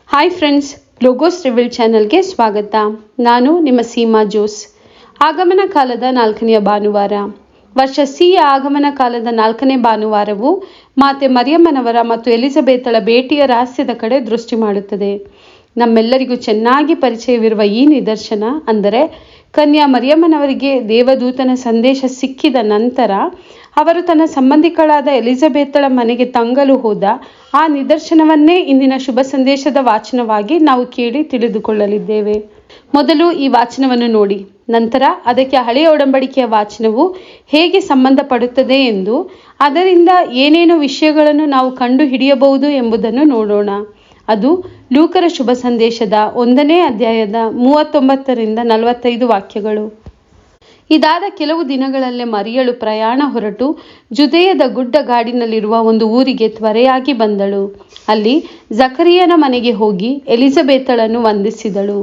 Hi friends, logos reveal ಚಾನಲ್ಗೆ ಸ್ವಾಗತ. ನಾನು ನಿಮ್ಮ ಸೀಮಾ ಜೋಸ್. ಆಗಮನ ಕಾಲದ 4ನೇ ಭಾನುವಾರ. ವರ್ಷ ಸಿಯ ಆಗಮನ ಕಾಲದ 4ನೇ ಭಾನುವಾರವು ಮಾತೆ ಮರಿಯಮ್ಮನವರ ಮತ್ತು ಎಲಿಜಬೆತಳ ಭೇಟಿಯ ರಹಸ್ಯದ ಕಡೆ ದೃಷ್ಟಿ ಮಾಡುತ್ತದೆ. ನಮ್ಮೆಲ್ಲರಿಗೂ ಚೆನ್ನಾಗಿ ಪರಿಚಯವಿರುವ ಈ ನಿದರ್ಶನ ಅಂದರೆ ಕನ್ಯಾ ಮರಿಯಮ್ಮನವರಿಗೆ ದೇವದೂತನ ಸಂದೇಶ ಸಿಕ್ಕಿದ ನಂತರ ಅವರು ತನ್ನ ಸಂಬಂಧಿಕಳಾದ ಎಲಿಜಬೆತಳ ಮನೆಗೆ ತಂಗಲು ಹೋದ ಆ ನಿದರ್ಶನವನ್ನೇ ಇಂದಿನ ಶುಭ ಸಂದೇಶದ ವಾಚನವಾಗಿ ನಾವು ಕೇಳಿ ತಿಳಿದುಕೊಳ್ಳಲಿದ್ದೇವೆ. ಮೊದಲು ಈ ವಾಚನವನ್ನು ನೋಡಿ, ನಂತರ ಅದಕ್ಕೆ ಹಳೆಯ ಒಡಂಬಡಿಕೆಯ ವಾಚನವು ಹೇಗೆ ಸಂಬಂಧಪಡುತ್ತದೆ ಎಂದು, ಅದರಿಂದ ಏನೇನು ವಿಷಯಗಳನ್ನು ನಾವು ಕಂಡು ಹಿಡಿಯಬಹುದು ಎಂಬುದನ್ನು ನೋಡೋಣ. ಅದು ಲೂಕರ ಶುಭ ಸಂದೇಶದ 1ನೇ ಅಧ್ಯಾಯದ 39ರಿಂದ 45 ವಾಕ್ಯಗಳು. ಇದಾದ ಕೆಲವು ದಿನಗಳಲ್ಲೇ ಮರಿಯಳು ಪ್ರಯಾಣ ಹೊರಟು ಜುದೆಯದ ಗುಡ್ಡಗಾಡಿನಲ್ಲಿರುವ ಒಂದು ಊರಿಗೆ ತ್ವರೆಯಾಗಿ ಬಂದಳು. ಅಲ್ಲಿ ಜಕರಿಯನ ಮನೆಗೆ ಹೋಗಿ ಎಲಿಜಬೆತಳನ್ನು ವಂದಿಸಿದಳು.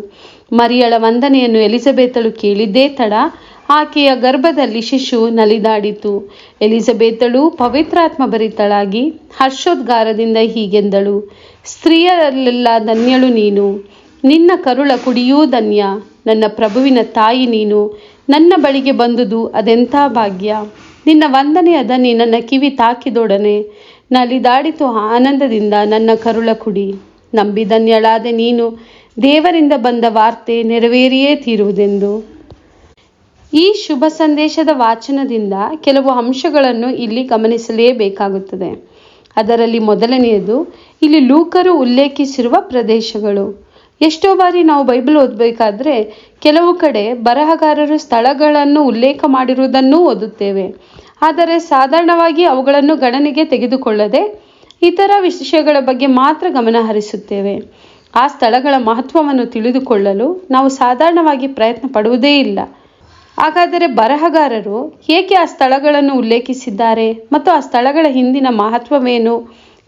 ಮರಿಯಳ ವಂದನೆಯನ್ನು ಎಲಿಜಬೆತಳು ಕೇಳಿದ್ದೇ ತಡ ಆಕೆಯ ಗರ್ಭದಲ್ಲಿ ಶಿಶು ನಲಿದಾಡಿತು. ಎಲಿಜಬೆತಳು ಪವಿತ್ರಾತ್ಮ ಭರಿತಳಾಗಿ ಹರ್ಷೋದ್ಗಾರದಿಂದ ಹೀಗೆಂದಳು, ಸ್ತ್ರೀಯರಲ್ಲೆಲ್ಲ ಧನ್ಯಳು ನೀನು, ನಿನ್ನ ಕರುಳ ಕುಡಿಯೂ ಧನ್ಯ. ನನ್ನ ಪ್ರಭುವಿನ ತಾಯಿ ನೀನು ನನ್ನ ಬಳಿಗೆ ಬಂದುದು ಅದೆಂಥ ಭಾಗ್ಯ. ನಿನ್ನ ವಂದನೆಯ ದನಿ ನನ್ನ ಕಿವಿ ತಾಕಿದೊಡನೆ ನಲಿದಾಡಿತು ಆನಂದದಿಂದ ನನ್ನ ಕರುಳ ಕುಡಿ. ನಂಬಿದನ್ಯಳಾದೆ ನೀನು, ದೇವರಿಂದ ಬಂದ ವಾರ್ತೆ ನೆರವೇರಿಯೇ ತೀರುವುದೆಂದು. ಈ ಶುಭ ಸಂದೇಶದ ವಾಚನದಿಂದ ಕೆಲವು ಅಂಶಗಳನ್ನು ಇಲ್ಲಿ ಗಮನಿಸಲೇಬೇಕಾಗುತ್ತದೆ. ಅದರಲ್ಲಿ ಮೊದಲನೆಯದು, ಇಲ್ಲಿ ಲೂಕರು ಉಲ್ಲೇಖಿಸಿರುವ ಪ್ರದೇಶಗಳು. ಎಷ್ಟೋ ಬಾರಿ ನಾವು ಬೈಬಲ್ ಓದಬೇಕಾದ್ರೆ ಕೆಲವು ಕಡೆ ಬರಹಗಾರರು ಸ್ಥಳಗಳನ್ನು ಉಲ್ಲೇಖ ಮಾಡಿರುವುದನ್ನೂ ಓದುತ್ತೇವೆ. ಆದರೆ ಸಾಧಾರಣವಾಗಿ ಅವುಗಳನ್ನು ಗಣನೆಗೆ ತೆಗೆದುಕೊಳ್ಳದೆ ಇತರ ವಿಷಯಗಳ ಬಗ್ಗೆ ಮಾತ್ರ ಗಮನ ಹರಿಸುತ್ತೇವೆ. ಆ ಸ್ಥಳಗಳ ಮಹತ್ವವನ್ನು ತಿಳಿದುಕೊಳ್ಳಲು ನಾವು ಸಾಧಾರಣವಾಗಿ ಪ್ರಯತ್ನ ಪಡುವುದೇ ಇಲ್ಲ. ಹಾಗಾದರೆ ಬರಹಗಾರರು ಏಕೆ ಆ ಸ್ಥಳಗಳನ್ನು ಉಲ್ಲೇಖಿಸಿದ್ದಾರೆ ಮತ್ತು ಆ ಸ್ಥಳಗಳ ಹಿಂದಿನ ಮಹತ್ವವೇನು,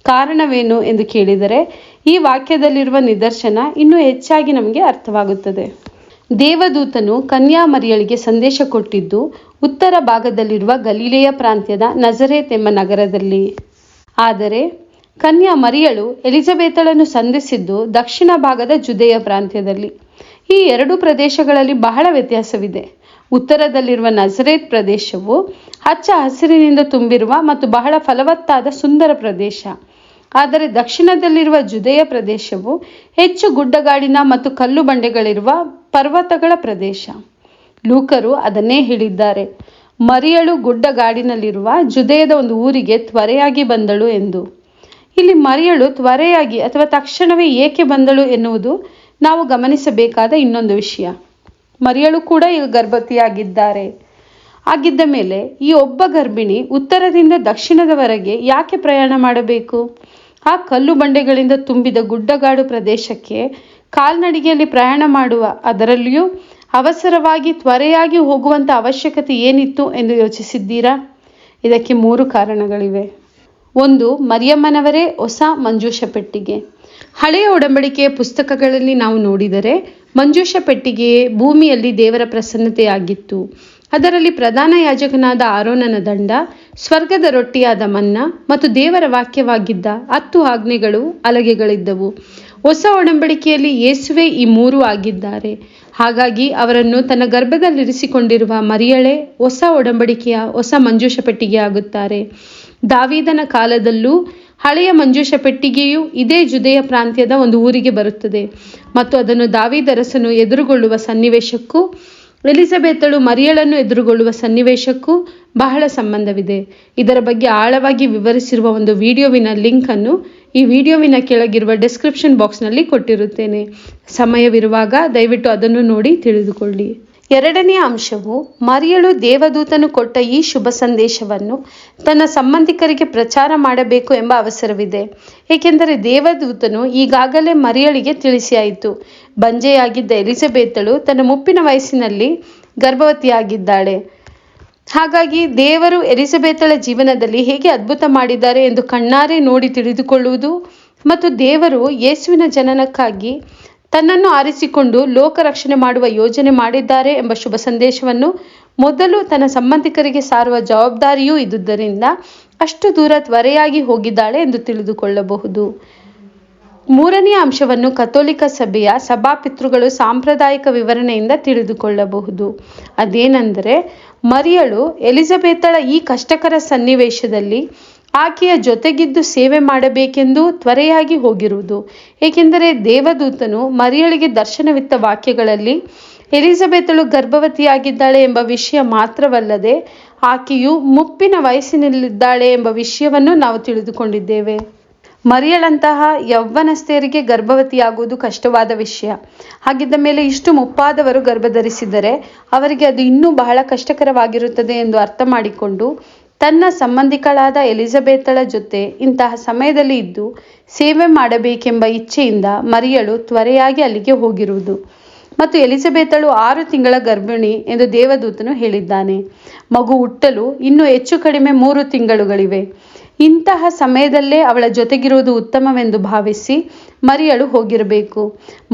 ಕಾರಣವೇನು ಎಂದು ಕೇಳಿದರೆ ಈ ವಾಕ್ಯದಲ್ಲಿರುವ ನಿದರ್ಶನ ಇನ್ನೂ ಹೆಚ್ಚಾಗಿ ನಮಗೆ ಅರ್ಥವಾಗುತ್ತದೆ. ದೇವದೂತನು ಕನ್ಯಾ ಮರಿಯಳಿಗೆ ಸಂದೇಶ ಕೊಟ್ಟಿದ್ದು ಉತ್ತರ ಭಾಗದಲ್ಲಿರುವ ಗಲಿಲೆಯ ಪ್ರಾಂತ್ಯದ ನಜರೇತ್ ಎಂಬ ನಗರದಲ್ಲಿ. ಆದರೆ ಕನ್ಯಾ ಮರಿಯಳು ಎಲಿಜಬೆತಳನ್ನು ಸಂಧಿಸಿದ್ದು ದಕ್ಷಿಣ ಭಾಗದ ಜುದೆಯ ಪ್ರಾಂತ್ಯದಲ್ಲಿ. ಈ ಎರಡು ಪ್ರದೇಶಗಳಲ್ಲಿ ಬಹಳ ವ್ಯತ್ಯಾಸವಿದೆ. ಉತ್ತರದಲ್ಲಿರುವ ನಜರೇತ್ ಪ್ರದೇಶವು ಹಚ್ಚ ಹಸಿರಿನಿಂದ ತುಂಬಿರುವ ಮತ್ತು ಬಹಳ ಫಲವತ್ತಾದ ಸುಂದರ ಪ್ರದೇಶ. ಆದರೆ ದಕ್ಷಿಣದಲ್ಲಿರುವ ಜುದೆಯ ಪ್ರದೇಶವು ಹೆಚ್ಚು ಗುಡ್ಡಗಾಡಿನ ಮತ್ತು ಕಲ್ಲು ಬಂಡೆಗಳಿರುವ ಪರ್ವತಗಳ ಪ್ರದೇಶ. ಲೂಕರು ಅದನ್ನೇ ಹೇಳಿದ್ದಾರೆ, ಮರಿಯಳು ಗುಡ್ಡಗಾಡಿನಲ್ಲಿರುವ ಜುದೆಯದ ಒಂದು ಊರಿಗೆ ತ್ವರೆಯಾಗಿ ಬಂದಳು ಎಂದು. ಇಲ್ಲಿ ಮರಿಯಳು ತ್ವರೆಯಾಗಿ ಅಥವಾ ತಕ್ಷಣವೇ ಏಕೆ ಬಂದಳು ಎನ್ನುವುದು ನಾವು ಗಮನಿಸಬೇಕಾದ ಇನ್ನೊಂದು ವಿಷಯ. ಮರಿಯಳು ಕೂಡ ಈಗ ಗರ್ಭವತಿಯಾಗಿದ್ದಾರೆ. ಆಗಿದ್ದ ಮೇಲೆ ಈ ಒಬ್ಬ ಗರ್ಭಿಣಿ ಉತ್ತರದಿಂದ ದಕ್ಷಿಣದವರೆಗೆ ಯಾಕೆ ಪ್ರಯಾಣ ಮಾಡಬೇಕು? ಆ ಕಲ್ಲು ಬಂಡೆಗಳಿಂದ ತುಂಬಿದ ಗುಡ್ಡಗಾಡು ಪ್ರದೇಶಕ್ಕೆ ಕಾಲ್ನಡಿಗೆಯಲ್ಲಿ ಪ್ರಯಾಣ ಮಾಡುವ, ಅದರಲ್ಲಿಯೂ ಅವಸರವಾಗಿ ತ್ವರೆಯಾಗಿ ಹೋಗುವಂಥ ಅವಶ್ಯಕತೆ ಏನಿತ್ತು ಎಂದು ಯೋಚಿಸಿದ್ದೀರಾ? ಇದಕ್ಕೆ 3 ಕಾರಣಗಳಿವೆ. 1. ಮರಿಯಮ್ಮನವರೇ ಹೊಸ ಮಂಜೂಷ ಪೆಟ್ಟಿಗೆ. ಹಳೆಯ ಒಡಂಬಡಿಕೆಯ ಪುಸ್ತಕಗಳಲ್ಲಿ ನಾವು ನೋಡಿದರೆ ಮಂಜೂಷ ಪೆಟ್ಟಿಗೆಯೇ ಭೂಮಿಯಲ್ಲಿ ದೇವರ ಪ್ರಸನ್ನತೆಯಾಗಿತ್ತು. ಅದರಲ್ಲಿ ಪ್ರಧಾನ ಯಾಜಕನಾದ ಆರೋನನ ದಂಡ, ಸ್ವರ್ಗದ ರೊಟ್ಟಿಯಾದ ಮನ್ನ ಮತ್ತು ದೇವರ ವಾಕ್ಯವಾಗಿದ್ದ 10 ಆಜ್ಞೆಗಳು, ಹಲಗೆಗಳಿದ್ದವು. ಹೊಸ ಒಡಂಬಡಿಕೆಯಲ್ಲಿ ಯೇಸುವೆ ಈ 3 ಆಗಿದ್ದಾರೆ. ಹಾಗಾಗಿ ಅವರನ್ನು ತನ್ನ ಗರ್ಭದಲ್ಲಿರಿಸಿಕೊಂಡಿರುವ ಮರಿಯಳೇ ಹೊಸ ಒಡಂಬಡಿಕೆಯ ಹೊಸ ಮಂಜೂಷ ಪೆಟ್ಟಿಗೆ ಆಗುತ್ತಾರೆ. ದಾವೀದನ ಕಾಲದಲ್ಲೂ ಹಳೆಯ ಮಂಜೂಷ ಪೆಟ್ಟಿಗೆಯು ಇದೇ ಜುದೆಯ ಪ್ರಾಂತ್ಯದ ಒಂದು ಊರಿಗೆ ಬರುತ್ತದೆ ಮತ್ತು ಅದನ್ನು ದಾವೀದರಸನು ಎದುರುಗೊಳ್ಳುವ ಸನ್ನಿವೇಶಕ್ಕೂ ಎಲಿಜಬೆತಳು ಮರಿಯಳನ್ನು ಎದುರುಗೊಳ್ಳುವ ಸನ್ನಿವೇಶಕ್ಕೂ ಬಹಳ ಸಂಬಂಧವಿದೆ. ಇದರ ಬಗ್ಗೆ ಆಳವಾಗಿ ವಿವರಿಸಿರುವ ಒಂದು ವಿಡಿಯೋವಿನ ಲಿಂಕ್ ಅನ್ನು ಈ ವಿಡಿಯೋವಿನ ಕೆಳಗಿರುವ ಡಿಸ್ಕ್ರಿಪ್ಷನ್ ಬಾಕ್ಸ್ನಲ್ಲಿ ಕೊಟ್ಟಿರುತ್ತೇನೆ. ಸಮಯವಿರುವಾಗ ದಯವಿಟ್ಟು ಅದನ್ನು ನೋಡಿ ತಿಳಿದುಕೊಳ್ಳಿ. 2ನೇ ಅಂಶವು, ಮರಿಯಳು ದೇವದೂತನು ಕೊಟ್ಟ ಈ ಶುಭ ಸಂದೇಶವನ್ನು ತನ್ನ ಸಂಬಂಧಿಕರಿಗೆ ಪ್ರಚಾರ ಮಾಡಬೇಕು ಎಂಬ ಅವಸರವಿದೆ. ಏಕೆಂದರೆ ದೇವದೂತನು ಈಗಾಗಲೇ ಮರಿಯಳಿಗೆ ತಿಳಿಸಿಯಾಯಿತು, ಬಂಜೆಯಾಗಿದ್ದ ಎಲಿಜಬೆತಳು ತನ್ನ ಮುಪ್ಪಿನ ವಯಸ್ಸಿನಲ್ಲಿ ಗರ್ಭವತಿಯಾಗಿದ್ದಾಳೆ. ಹಾಗಾಗಿ ದೇವರು ಎಲಿಜಬೆತಳ ಜೀವನದಲ್ಲಿ ಹೇಗೆ ಅದ್ಭುತ ಮಾಡಿದ್ದಾರೆ ಎಂದು ಕಣ್ಣಾರೆ ನೋಡಿ ತಿಳಿದುಕೊಳ್ಳುವುದು ಮತ್ತು ದೇವರು ಯೇಸುವಿನ ಜನನಕ್ಕಾಗಿ ತನ್ನನ್ನು ಆರಿಸಿಕೊಂಡು ಲೋಕ ರಕ್ಷಣೆ ಮಾಡುವ ಯೋಜನೆ ಮಾಡಿದ್ದಾರೆ ಎಂಬ ಶುಭ ಸಂದೇಶವನ್ನು ಮೊದಲು ತನ್ನ ಸಂಬಂಧಿಕರಿಗೆ ಸಾರುವ ಜವಾಬ್ದಾರಿಯೂ ಇದ್ದುದರಿಂದ ಅಷ್ಟು ದೂರ ತ್ವರೆಯಾಗಿ ಹೋಗಿದ್ದಾಳೆ ಎಂದು ತಿಳಿದುಕೊಳ್ಳಬಹುದು. ಮೂರನೆಯ ಅಂಶವನ್ನು ಕಥೋಲಿಕ ಸಭೆಯ ಸಭಾಪಿತೃಗಳು ಸಾಂಪ್ರದಾಯಿಕ ವಿವರಣೆಯಿಂದ ತಿಳಿದುಕೊಳ್ಳಬಹುದು. ಅದೇನೆಂದರೆ, ಮರಿಯಳು ಎಲಿಜಬೆತಳ ಈ ಕಷ್ಟಕರ ಸನ್ನಿವೇಶದಲ್ಲಿ ಆಕೆಯ ಜೊತೆಗಿದ್ದು ಸೇವೆ ಮಾಡಬೇಕೆಂದು ತ್ವರೆಯಾಗಿ ಹೋಗಿರುವುದು. ಏಕೆಂದರೆ ದೇವದೂತನು ಮರಿಯಳಿಗೆ ದರ್ಶನವಿತ್ತ ವಾಕ್ಯಗಳಲ್ಲಿ ಎಲಿಜಬೆತಳು ಗರ್ಭವತಿಯಾಗಿದ್ದಾಳೆ ಎಂಬ ವಿಷಯ ಮಾತ್ರವಲ್ಲದೆ ಆಕೆಯು ಮುಪ್ಪಿನ ವಯಸ್ಸಿನಲ್ಲಿದ್ದಾಳೆ ಎಂಬ ವಿಷಯವನ್ನು ನಾವು ತಿಳಿದುಕೊಂಡಿದ್ದೇವೆ. ಮರಿಯಳಂತಹ ಯೌವನಸ್ಥರಿಗೆ ಗರ್ಭವತಿಯಾಗುವುದು ಕಷ್ಟವಾದ ವಿಷಯ. ಹಾಗಿದ್ದ ಮೇಲೆ ಇಷ್ಟು ಮುಪ್ಪಾದವರು ಗರ್ಭಧರಿಸಿದರೆ ಅವರಿಗೆ ಅದು ಇನ್ನೂ ಬಹಳ ಕಷ್ಟಕರವಾಗಿರುತ್ತದೆ ಎಂದು ಅರ್ಥ ಮಾಡಿಕೊಂಡು ತನ್ನ ಸಂಬಂಧಿಕಳಾದ ಎಲಿಜಬೆತಳ ಜೊತೆ ಇಂತಹ ಸಮಯದಲ್ಲಿ ಇದ್ದು ಸೇವೆ ಮಾಡಬೇಕೆಂಬ ಇಚ್ಛೆಯಿಂದ ಮರಿಯಳು ತ್ವರೆಯಾಗಿ ಅಲ್ಲಿಗೆ ಹೋಗಿರುವುದು. ಮತ್ತು ಎಲಿಜಬೆತಳು 6 ತಿಂಗಳ ಗರ್ಭಿಣಿ ಎಂದು ದೇವದೂತನು ಹೇಳಿದ್ದಾನೆ. ಮಗು ಹುಟ್ಟಲು ಇನ್ನೂ ಹೆಚ್ಚು ಕಡಿಮೆ 3 ತಿಂಗಳುಗಳಿವೆ. ಇಂತಹ ಸಮಯದಲ್ಲೇ ಅವಳ ಜೊತೆಗಿರುವುದು ಉತ್ತಮವೆಂದು ಭಾವಿಸಿ ಮರಿಯಳು ಹೋಗಿರಬೇಕು.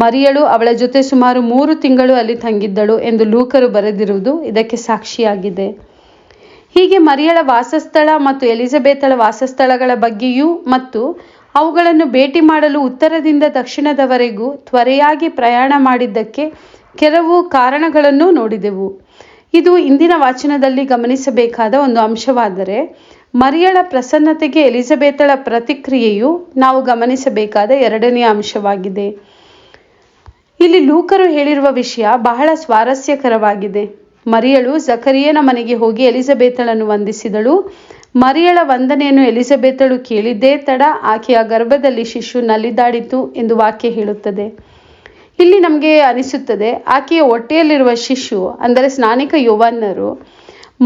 ಮರಿಯಳು ಅವಳ ಜೊತೆ ಸುಮಾರು 3 ತಿಂಗಳು ಅಲ್ಲಿ ತಂಗಿದ್ದಳು ಎಂದು ಲೂಕರು ಬರೆದಿರುವುದು ಇದಕ್ಕೆ ಸಾಕ್ಷಿಯಾಗಿದೆ. ಹೀಗೆ ಮರಿಯಳ ವಾಸಸ್ಥಳ ಮತ್ತು ಎಲಿಜಬೆತಳ ವಾಸಸ್ಥಳಗಳ ಬಗ್ಗೆಯೂ ಮತ್ತು ಅವುಗಳನ್ನು ಭೇಟಿ ಮಾಡಲು ಉತ್ತರದಿಂದ ದಕ್ಷಿಣದವರೆಗೂ ತ್ವರೆಯಾಗಿ ಪ್ರಯಾಣ ಮಾಡಿದ್ದಕ್ಕೆ ಕೆಲವು ಕಾರಣಗಳನ್ನು ನೋಡಿದೆವು. ಇದು ಇಂದಿನ ವಾಚನದಲ್ಲಿ ಗಮನಿಸಬೇಕಾದ ಒಂದು ಅಂಶವಾದರೆ, ಮರಿಯಳ ಪ್ರಸನ್ನತೆಗೆ ಎಲಿಜಬೆತಳ ಪ್ರತಿಕ್ರಿಯೆಯು ನಾವು ಗಮನಿಸಬೇಕಾದ ಎರಡನೆಯ ಅಂಶವಾಗಿದೆ. ಇಲ್ಲಿ ಲೂಕರು ಹೇಳಿರುವ ವಿಷಯ ಬಹಳ ಸ್ವಾರಸ್ಯಕರವಾಗಿದೆ. ಮರಿಯಳು ಜಕರಿಯನ ಮನೆಗೆ ಹೋಗಿ ಎಲಿಜಬೆತಳನ್ನು ವಂದಿಸಿದಳು. ಮರಿಯಳ ವಂದನೆಯನ್ನು ಎಲಿಜಬೆತಳು ಕೇಳಿದ್ದೇ ತಡ ಆಕೆಯ ಗರ್ಭದಲ್ಲಿ ಶಿಶು ನಲಿದಾಡಿತು ಎಂದು ವಾಕ್ಯ ಹೇಳುತ್ತದೆ. ಇಲ್ಲಿ ನಮಗೆ ಅನಿಸುತ್ತದೆ, ಆಕೆಯ ಹೊಟ್ಟೆಯಲ್ಲಿರುವ ಶಿಶು ಅಂದರೆ ಸ್ನಾನಿಕ ಯೋವಾನ್ನರು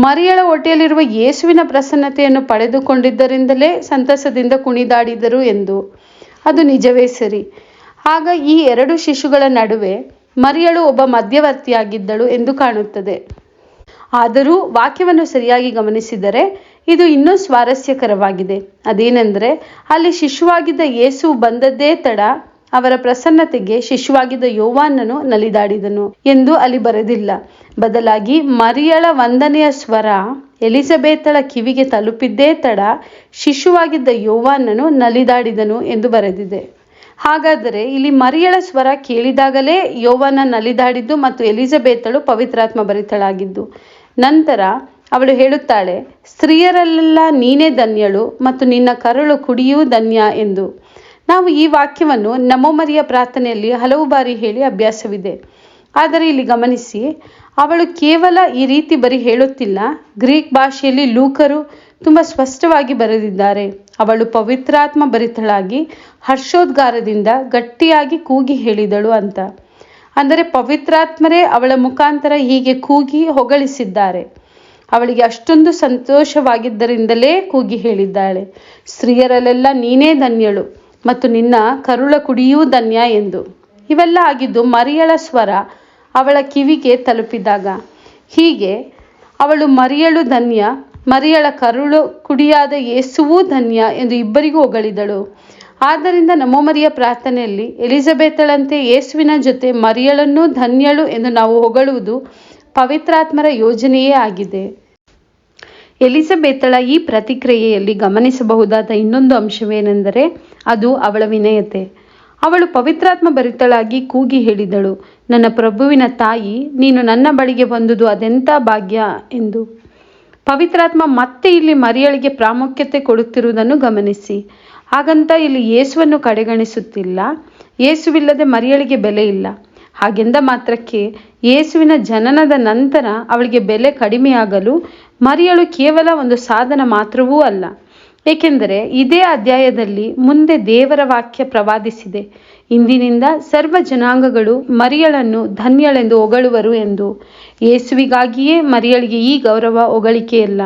ಮರಿಯಳ ಹೊಟ್ಟೆಯಲ್ಲಿರುವ ಯೇಸುವಿನ ಪ್ರಸನ್ನತೆಯನ್ನು ಪಡೆದುಕೊಂಡಿದ್ದರಿಂದಲೇ ಸಂತಸದಿಂದ ಕುಣಿದಾಡಿದರು ಎಂದು. ಅದು ನಿಜವೇ ಸರಿ. ಆಗ ಈ 2 ಶಿಶುಗಳ ನಡುವೆ ಮರಿಯಳು ಒಬ್ಬ ಮಧ್ಯವರ್ತಿಯಾಗಿದ್ದಳು ಎಂದು ಕಾಣುತ್ತದೆ. ಆದರೂ ವಾಕ್ಯವನ್ನು ಸರಿಯಾಗಿ ಗಮನಿಸಿದರೆ ಇದು ಇನ್ನೂ ಸ್ವಾರಸ್ಯಕರವಾಗಿದೆ. ಅದೇನೆಂದರೆ, ಅಲ್ಲಿ ಶಿಶುವಾಗಿದ್ದ ಯೇಸು ಬಂದದ್ದೇ ತಡ ಅವರ ಪ್ರಸನ್ನತೆಗೆ ಶಿಶುವಾಗಿದ್ದ ಯೋವಾನನು ನಲಿದಾಡಿದನು ಎಂದು ಅಲ್ಲಿ ಬರೆದಿಲ್ಲ. ಬದಲಾಗಿ ಮರಿಯಳ ವಂದನೆಯ ಸ್ವರ ಎಲಿಜಬೆತಳ ಕಿವಿಗೆ ತಲುಪಿದ್ದೇ ತಡ ಶಿಶುವಾಗಿದ್ದ ಯೋವಾನನು ನಲಿದಾಡಿದನು ಎಂದು ಬರೆದಿದೆ. ಹಾಗಾದರೆ ಇಲ್ಲಿ ಮರಿಯಳ ಸ್ವರ ಕೇಳಿದಾಗಲೇ ಯೋವಾನ ನಲಿದಾಡಿದ್ದು ಮತ್ತು ಎಲಿಜಬೆತಳು ಪವಿತ್ರಾತ್ಮ ಭರಿತಳಾಗಿದ್ದು. ನಂತರ ಅವಳು ಹೇಳುತ್ತಾಳೆ, ಸ್ತ್ರೀಯರಲ್ಲೆಲ್ಲ ನೀನೇ ಧನ್ಯಳು ಮತ್ತು ನಿನ್ನ ಕರುಳು ಕುಡಿಯೂ ಧನ್ಯ ಎಂದು. ನಾವು ಈ ವಾಕ್ಯವನ್ನು ನಮೋ ಮರಿಯ ಪ್ರಾರ್ಥನೆಯಲ್ಲಿ ಹಲವು ಬಾರಿ ಹೇಳಿ ಅಭ್ಯಾಸವಿದೆ. ಆದರೆ ಇಲ್ಲಿ ಗಮನಿಸಿ, ಅವಳು ಕೇವಲ ಈ ರೀತಿ ಬರೀ ಹೇಳುತ್ತಿಲ್ಲ. ಗ್ರೀಕ್ ಭಾಷೆಯಲ್ಲಿ ಲೂಕರು ತುಂಬ ಸ್ಪಷ್ಟವಾಗಿ ಬರೆದಿದ್ದಾರೆ. ಅವಳು ಪವಿತ್ರಾತ್ಮ ಭರಿತಳಾಗಿ ಹರ್ಷೋದ್ಗಾರದಿಂದ ಗಟ್ಟಿಯಾಗಿ ಕೂಗಿ ಹೇಳಿದಳು ಅಂತ. ಅಂದರೆ ಪವಿತ್ರಾತ್ಮರೇ ಅವಳ ಮುಖಾಂತರ ಹೀಗೆ ಕೂಗಿ ಹೊಗಳಿಸಿದ್ದಾರೆ. ಅವಳಿಗೆ ಅಷ್ಟೊಂದು ಸಂತೋಷವಾಗಿದ್ದರಿಂದಲೇ ಕೂಗಿ ಹೇಳಿದ್ದಾಳೆ, ಸ್ತ್ರೀಯರಲ್ಲೆಲ್ಲ ನೀನೇ ಧನ್ಯಳು ಮತ್ತು ನಿನ್ನ ಕರುಳ ಕುಡಿಯೂ ಧನ್ಯ ಎಂದು. ಇವೆಲ್ಲ ಆಗಿದ್ದು ಮರಿಯಳ ಸ್ವರ ಅವಳ ಕಿವಿಗೆ ತಲುಪಿದಾಗ. ಹೀಗೆ ಅವಳು ಮರಿಯಳು ಧನ್ಯ, ಮರಿಯಳ ಕರುಳು ಕುಡಿಯಾದ ಯೇಸುವೂ ಧನ್ಯ ಎಂದು ಇಬ್ಬರಿಗೂ ಹೊಗಳಿದಳು. ಆದ್ದರಿಂದ ನಮೋ ಮರಿಯ ಪ್ರಾರ್ಥನೆಯಲ್ಲಿ ಎಲಿಜಬೆತಳಂತೆ ಯೇಸುವಿನ ಜೊತೆ ಮರಿಯಳನ್ನೂ ಧನ್ಯಳು ಎಂದು ನಾವು ಹೊಗಳುವುದು ಪವಿತ್ರಾತ್ಮರ ಯೋಜನೆಯೇ ಆಗಿದೆ. ಎಲಿಜಬೆತಳ ಈ ಪ್ರತಿಕ್ರಿಯೆಯಲ್ಲಿ ಗಮನಿಸಬಹುದಾದ ಇನ್ನೊಂದು ಅಂಶವೇನೆಂದರೆ ಅದು ಅವಳ ವಿನಯತೆ. ಅವಳು ಪವಿತ್ರಾತ್ಮ ಭರಿತಳಾಗಿ ಕೂಗಿ ಹೇಳಿದಳು, ನನ್ನ ಪ್ರಭುವಿನ ತಾಯಿ, ನೀನು ನನ್ನ ಬಳಿಗೆ ಬಂದುದು ಅದೆಂಥ ಭಾಗ್ಯ ಎಂದು. ಪವಿತ್ರಾತ್ಮ ಮತ್ತೆ ಇಲ್ಲಿ ಮರಿಯಳಿಗೆ ಪ್ರಾಮುಖ್ಯತೆ ಕೊಡುತ್ತಿರುವುದನ್ನು ಗಮನಿಸಿ. ಹಾಗಂತ ಇಲ್ಲಿ ಯೇಸುವನ್ನು ಕಡೆಗಣಿಸುತ್ತಿಲ್ಲ. ಯೇಸುವಿಲ್ಲದೆ ಮರಿಯಳಿಗೆ ಬೆಲೆ ಇಲ್ಲ. ಹಾಗೆಂದ ಮಾತ್ರಕ್ಕೆ ಯೇಸುವಿನ ಜನನದ ನಂತರ ಅವಳಿಗೆ ಬೆಲೆ ಕಡಿಮೆಯಾಗಲು ಮರಿಯಳು ಕೇವಲ ಒಂದು ಸಾಧನ ಮಾತ್ರವೂ ಅಲ್ಲ. ಏಕೆಂದರೆ ಇದೇ ಅಧ್ಯಾಯದಲ್ಲಿ ಮುಂದೆ ದೇವರ ವಾಕ್ಯ ಪ್ರವಾದಿಸಿದೆ, ಇಂದಿನಿಂದ ಸರ್ವ ಜನಾಂಗಗಳು ಮರಿಯಳನ್ನು ಧನ್ಯಳೆಂದು ಹೊಗಳುವರು ಎಂದು. ಯೇಸುವಿಗಾಗಿಯೇ ಮರಿಯಳಿಗೆ ಈ ಗೌರವ ಹೊಗಳಿಕೆಯಲ್ಲ.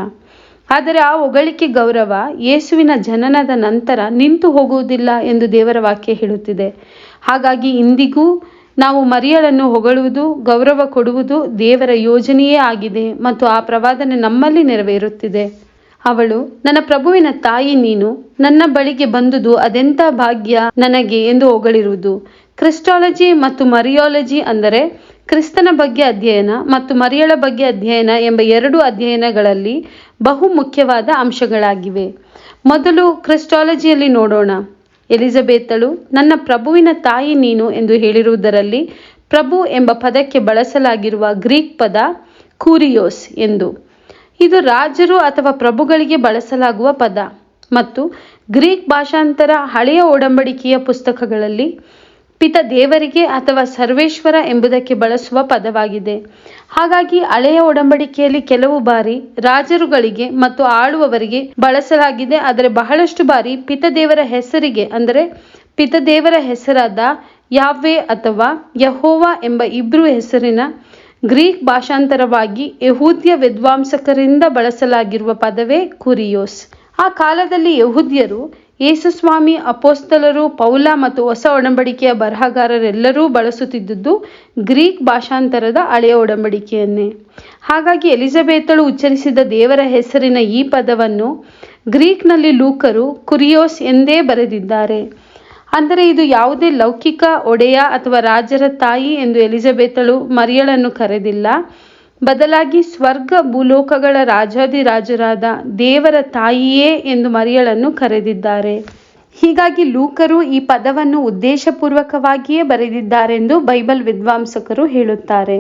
ಆದರೆ ಆ ಹೊಗಳಿಕೆ ಗೌರವ ಯೇಸುವಿನ ಜನನದ ನಂತರ ನಿಂತು ಹೋಗುವುದಿಲ್ಲ ಎಂದು ದೇವರ ವಾಕ್ಯ ಹೇಳುತ್ತಿದೆ. ಹಾಗಾಗಿ ಇಂದಿಗೂ ನಾವು ಮರಿಯಳನ್ನು ಹೊಗಳುವುದು, ಗೌರವ ಕೊಡುವುದು ದೇವರ ಯೋಜನೆಯೇ ಆಗಿದೆ ಮತ್ತು ಆ ಪ್ರವಾದನೆ ನಮ್ಮಲ್ಲಿ ನೆರವೇರುತ್ತಿದೆ. ಅವಳು ನನ್ನ ಪ್ರಭುವಿನ ತಾಯಿ, ನೀನು ನನ್ನ ಬಳಿಗೆ ಬಂದುದು ಅದೆಂಥ ಭಾಗ್ಯ ನನಗೆ ಎಂದು ಹೊಗಳಿರುವುದು. ಕ್ರಿಸ್ಟಾಲಜಿ ಮತ್ತು ಮರಿಯಾಲಜಿ ಅಂದರೆ ಕ್ರಿಸ್ತನ ಬಗ್ಗೆ ಅಧ್ಯಯನ ಮತ್ತು ಮರಿಯಳ ಬಗ್ಗೆ ಅಧ್ಯಯನ ಎಂಬ 2 ಅಧ್ಯಯನಗಳಲ್ಲಿ ಬಹು ಮುಖ್ಯವಾದ ಅಂಶಗಳಾಗಿವೆ. ಮೊದಲು ಕ್ರಿಸ್ಟಾಲಜಿಯಲ್ಲಿ ನೋಡೋಣ. ಎಲಿಜಬೆತಳು ನನ್ನ ಪ್ರಭುವಿನ ತಾಯಿ ನೀನು ಎಂದು ಹೇಳಿರುವುದರಲ್ಲಿ ಪ್ರಭು ಎಂಬ ಪದಕ್ಕೆ ಬಳಸಲಾಗಿರುವ ಗ್ರೀಕ್ ಪದ ಕೂರಿಯೋಸ್ ಎಂದು. ಇದು ರಾಜರು ಅಥವಾ ಪ್ರಭುಗಳಿಗೆ ಬಳಸಲಾಗುವ ಪದ ಮತ್ತು ಗ್ರೀಕ್ ಭಾಷಾಂತರ ಹಳೆಯ ಒಡಂಬಡಿಕೆಯ ಪುಸ್ತಕಗಳಲ್ಲಿ ಪಿತ ದೇವರಿಗೆ ಅಥವಾ ಸರ್ವೇಶ್ವರ ಎಂಬುದಕ್ಕೆ ಬಳಸುವ ಪದವಾಗಿದೆ. ಹಾಗಾಗಿ ಹಳೆಯ ಒಡಂಬಡಿಕೆಯಲ್ಲಿ ಕೆಲವು ಬಾರಿ ರಾಜರುಗಳಿಗೆ ಮತ್ತು ಆಳುವವರಿಗೆ ಬಳಸಲಾಗಿದೆ, ಆದರೆ ಬಹಳಷ್ಟು ಬಾರಿ ಪಿತ ದೇವರ ಹೆಸರಿಗೆ, ಅಂದರೆ ಪಿತ ದೇವರ ಹೆಸರಾದ ಯಾವ್ವೆ ಅಥವಾ ಯಹೋವಾ ಎಂಬ ಇಬ್ರು ಹೆಸರಿನ ಗ್ರೀಕ್ ಭಾಷಾಂತರವಾಗಿ ಯಹೂದ್ಯ ವಿದ್ವಾಂಸಕರಿಂದ ಬಳಸಲಾಗಿರುವ ಪದವೇ ಕುರಿಯೋಸ್. ಆ ಕಾಲದಲ್ಲಿ ಯಹೂದ್ಯರು, ಯೇಸುಸ್ವಾಮಿ, ಅಪೋಸ್ತಲರು, ಪೌಲ ಮತ್ತು ಹೊಸ ಒಡಂಬಡಿಕೆಯ ಬರಹಗಾರರೆಲ್ಲರೂ ಬಳಸುತ್ತಿದ್ದುದು ಗ್ರೀಕ್ ಭಾಷಾಂತರದ ಹಳೆಯ ಒಡಂಬಡಿಕೆಯನ್ನೇ. ಹಾಗಾಗಿ ಎಲಿಜಬೆತಳು ಉಚ್ಚರಿಸಿದ ದೇವರ ಹೆಸರಿನ ಈ ಪದವನ್ನು ಗ್ರೀಕ್ನಲ್ಲಿ ಲೂಕರು ಕುರಿಯೋಸ್ ಎಂದೇ ಬರೆದಿದ್ದಾರೆ. ಅಂದರೆ ಇದು ಯಾವುದೇ ಲೌಕಿಕ ಒಡೆಯ ಅಥವಾ ರಾಜರ ತಾಯಿ ಎಂದು ಎಲಿಜಬೆತಳು ಮರಿಯಳನ್ನು ಕರೆದಿಲ್ಲ, ಬದಲಾಗಿ ಸ್ವರ್ಗ ಭೂಲೋಕಗಳ ರಾಜಾದಿರಾಜರಾದ ದೇವರ ತಾಯಿಯೇ ಎಂದು ಮರಿಯಳನ್ನು ಕರೆದಿದ್ದಾರೆ. ಹೀಗಾಗಿ ಲೂಕರು ಈ ಪದವನ್ನು ಉದ್ದೇಶಪೂರ್ವಕವಾಗಿಯೇ ಬರೆದಿದ್ದಾರೆಂದು ಬೈಬಲ್ ವಿದ್ವಾಂಸಕರು ಹೇಳುತ್ತಾರೆ.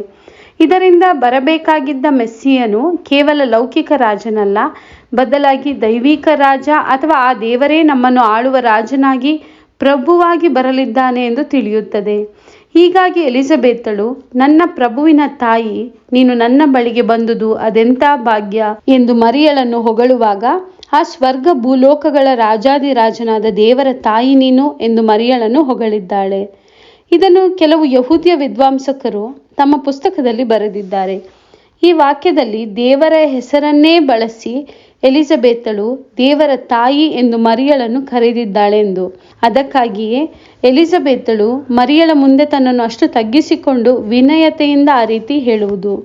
ಇದರಿಂದ ಬರಬೇಕಾಗಿದ್ದ ಮೆಸ್ಸಿಯನು ಕೇವಲ ಲೌಕಿಕ ರಾಜನಲ್ಲ, ಬದಲಾಗಿ ದೈವಿಕ ರಾಜ ಅಥವಾ ಆ ದೇವರೇ ನಮ್ಮನ್ನು ಆಳುವ ರಾಜನಾಗಿ ಪ್ರಭುವಾಗಿ ಬರಲಿದ್ದಾನೆ ಎಂದು ತಿಳಿಯುತ್ತದೆ. ಹೀಗಾಗಿ ಎಲಿಜಬೆತಳು ನನ್ನ ಪ್ರಭುವಿನ ತಾಯಿ ನೀನು ನನ್ನ ಬಳಿಗೆ ಬಂದುದು ಅದೆಂಥ ಭಾಗ್ಯ ಎಂದು ಮರಿಯಳನ್ನು ಹೊಗಳುವಾಗ ಆ ಸ್ವರ್ಗ ಭೂಲೋಕಗಳ ರಾಜಾದಿರಾಜನಾದ ದೇವರ ತಾಯಿ ನೀನು ಎಂದು ಮರಿಯಳನ್ನು ಹೊಗಳಿದ್ದಾಳೆ. ಇದನ್ನು ಕೆಲವು ಯಹೂದ್ಯ ವಿದ್ವಾಂಸಕರು ತಮ್ಮ ಪುಸ್ತಕದಲ್ಲಿ ಬರೆದಿದ್ದಾರೆ. ಈ ವಾಕ್ಯದಲ್ಲಿ ದೇವರ ಹೆಸರನ್ನೇ ಬಳಸಿ ಎಲಿಜಬೆತಳು ದೇವರ ತಾಯಿ ಎಂದು ಮರಿಯಳನ್ನು ಕರೆದಿದ್ದಾಳೆಂದು. ಅದಕ್ಕಾಗಿಯೇ ಎಲಿಜಬೆತಳು ಮರಿಯಳ ಮುಂದೆ ತನ್ನನ್ನು ಅಷ್ಟು ತಗ್ಗಿಸಿಕೊಂಡು ವಿನಯತೆಯಿಂದ ಆ ರೀತಿ ಹೇಳುವುದು.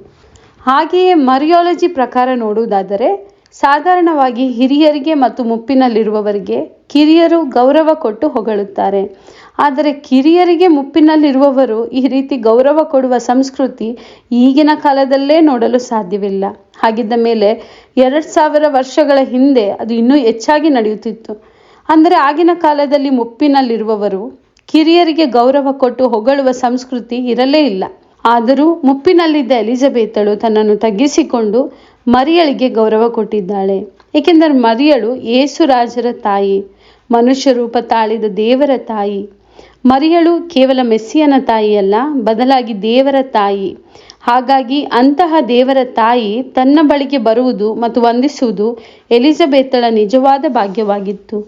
ಹಾಗೆಯೇ ಮರಿಯಾಲಜಿ ಪ್ರಕಾರ ನೋಡುವುದಾದರೆ ಸಾಧಾರಣವಾಗಿ ಹಿರಿಯರಿಗೆ ಮತ್ತು ಮುಪ್ಪಿನಲ್ಲಿರುವವರಿಗೆ ಕಿರಿಯರು ಗೌರವ ಕೊಟ್ಟು ಹೊಗಳುತ್ತಾರೆ. ಆದರೆ ಕಿರಿಯರಿಗೆ ಮುಪ್ಪಿನಲ್ಲಿರುವವರು ಈ ರೀತಿ ಗೌರವ ಕೊಡುವ ಸಂಸ್ಕೃತಿ ಈಗಿನ ಕಾಲದಲ್ಲೇ ನೋಡಲು ಸಾಧ್ಯವಿಲ್ಲ. ಹಾಗಿದ್ದ ಮೇಲೆ 2000 ವರ್ಷಗಳ ಹಿಂದೆ ಅದು ಇನ್ನೂ ಹೆಚ್ಚಾಗಿ ನಡೆಯುತ್ತಿತ್ತು. ಅಂದರೆ ಆಗಿನ ಕಾಲದಲ್ಲಿ ಮುಪ್ಪಿನಲ್ಲಿರುವವರು ಕಿರಿಯರಿಗೆ ಗೌರವ ಕೊಟ್ಟು ಹೊಗಳುವ ಸಂಸ್ಕೃತಿ ಇರಲೇ ಇಲ್ಲ. ಆದರೂ ಮುಪ್ಪಿನಲ್ಲಿದ್ದ ಎಲಿಜಬೆತಳು ತನ್ನನ್ನು ತಗ್ಗಿಸಿಕೊಂಡು ಮರಿಯಳಿಗೆ ಗೌರವ ಕೊಟ್ಟಿದ್ದಾಳೆ. ಏಕೆಂದರೆ ಮರಿಯಳು ಯೇಸು ರಾಜರ ತಾಯಿ, ಮನುಷ್ಯ ರೂಪ ತಾಳಿದ ದೇವರ ತಾಯಿ. ಮರಿಯಳು ಕೇವಲ ಮೆಸ್ಸಿಯನ ತಾಯಿಯಲ್ಲ, ಬದಲಾಗಿ ದೇವರ ತಾಯಿ. ಹಾಗಾಗಿ ಅಂತಹ ದೇವರ ತಾಯಿ ತನ್ನ ಬಳಿಗೆ ಬರುವುದು ಮತ್ತು ವಂದಿಸುವುದು ಎಲಿಜಬೆತಳ ನಿಜವಾದ ಭಾಗ್ಯವಾಗಿತ್ತು.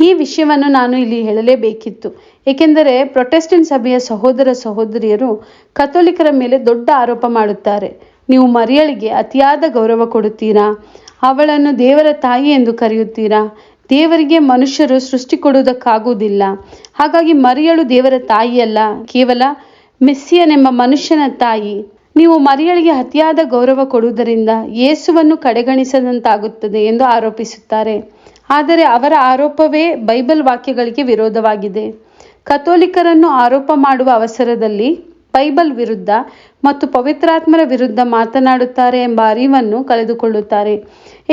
ಈ ವಿಷಯವನ್ನು ನಾನು ಇಲ್ಲಿ ಹೇಳಲೇಬೇಕಿತ್ತು, ಏಕೆಂದರೆ ಪ್ರೊಟೆಸ್ಟೆಂಟ್ ಸಭೆಯ ಸಹೋದರ ಸಹೋದರಿಯರು ಕಥೋಲಿಕರ ಮೇಲೆ ದೊಡ್ಡ ಆರೋಪ ಮಾಡುತ್ತಾರೆ. ನೀವು ಮರಿಯಳಿಗೆ ಅತಿಯಾದ ಗೌರವ ಕೊಡುತ್ತೀರಾ, ಅವಳನ್ನು ದೇವರ ತಾಯಿ ಎಂದು ಕರೆಯುತ್ತೀರಾ, ದೇವರಿಗೆ ಮನುಷ್ಯರು ಸೃಷ್ಟಿ ಕೊಡುವುದಕ್ಕಾಗುವುದಿಲ್ಲ, ಹಾಗಾಗಿ ಮರಿಯಳು ದೇವರ ತಾಯಿಯಲ್ಲ, ಕೇವಲ ಮೆಸ್ಸಿಯನೆಂಬ ಮನುಷ್ಯನ ತಾಯಿ. ನೀವು ಮರಿಯಳಿಗೆ ಅತಿಯಾದ ಗೌರವ ಕೊಡುವುದರಿಂದ ಯೇಸುವನ್ನು ಕಡೆಗಣಿಸದಂತಾಗುತ್ತದೆ ಎಂದು ಆರೋಪಿಸುತ್ತಾರೆ. ಆದರೆ ಅವರ ಆರೋಪವೇ ಬೈಬಲ್ ವಾಕ್ಯಗಳಿಗೆ ವಿರೋಧವಾಗಿದೆ. ಕಥೋಲಿಕರನ್ನು ಆರೋಪ ಮಾಡುವ ಅವಸರದಲ್ಲಿ ಬೈಬಲ್ ವಿರುದ್ಧ ಮತ್ತು ಪವಿತ್ರಾತ್ಮರ ವಿರುದ್ಧ ಮಾತನಾಡುತ್ತಾರೆ ಎಂಬ ಅರಿವನ್ನು ಕಳೆದುಕೊಳ್ಳುತ್ತಾರೆ.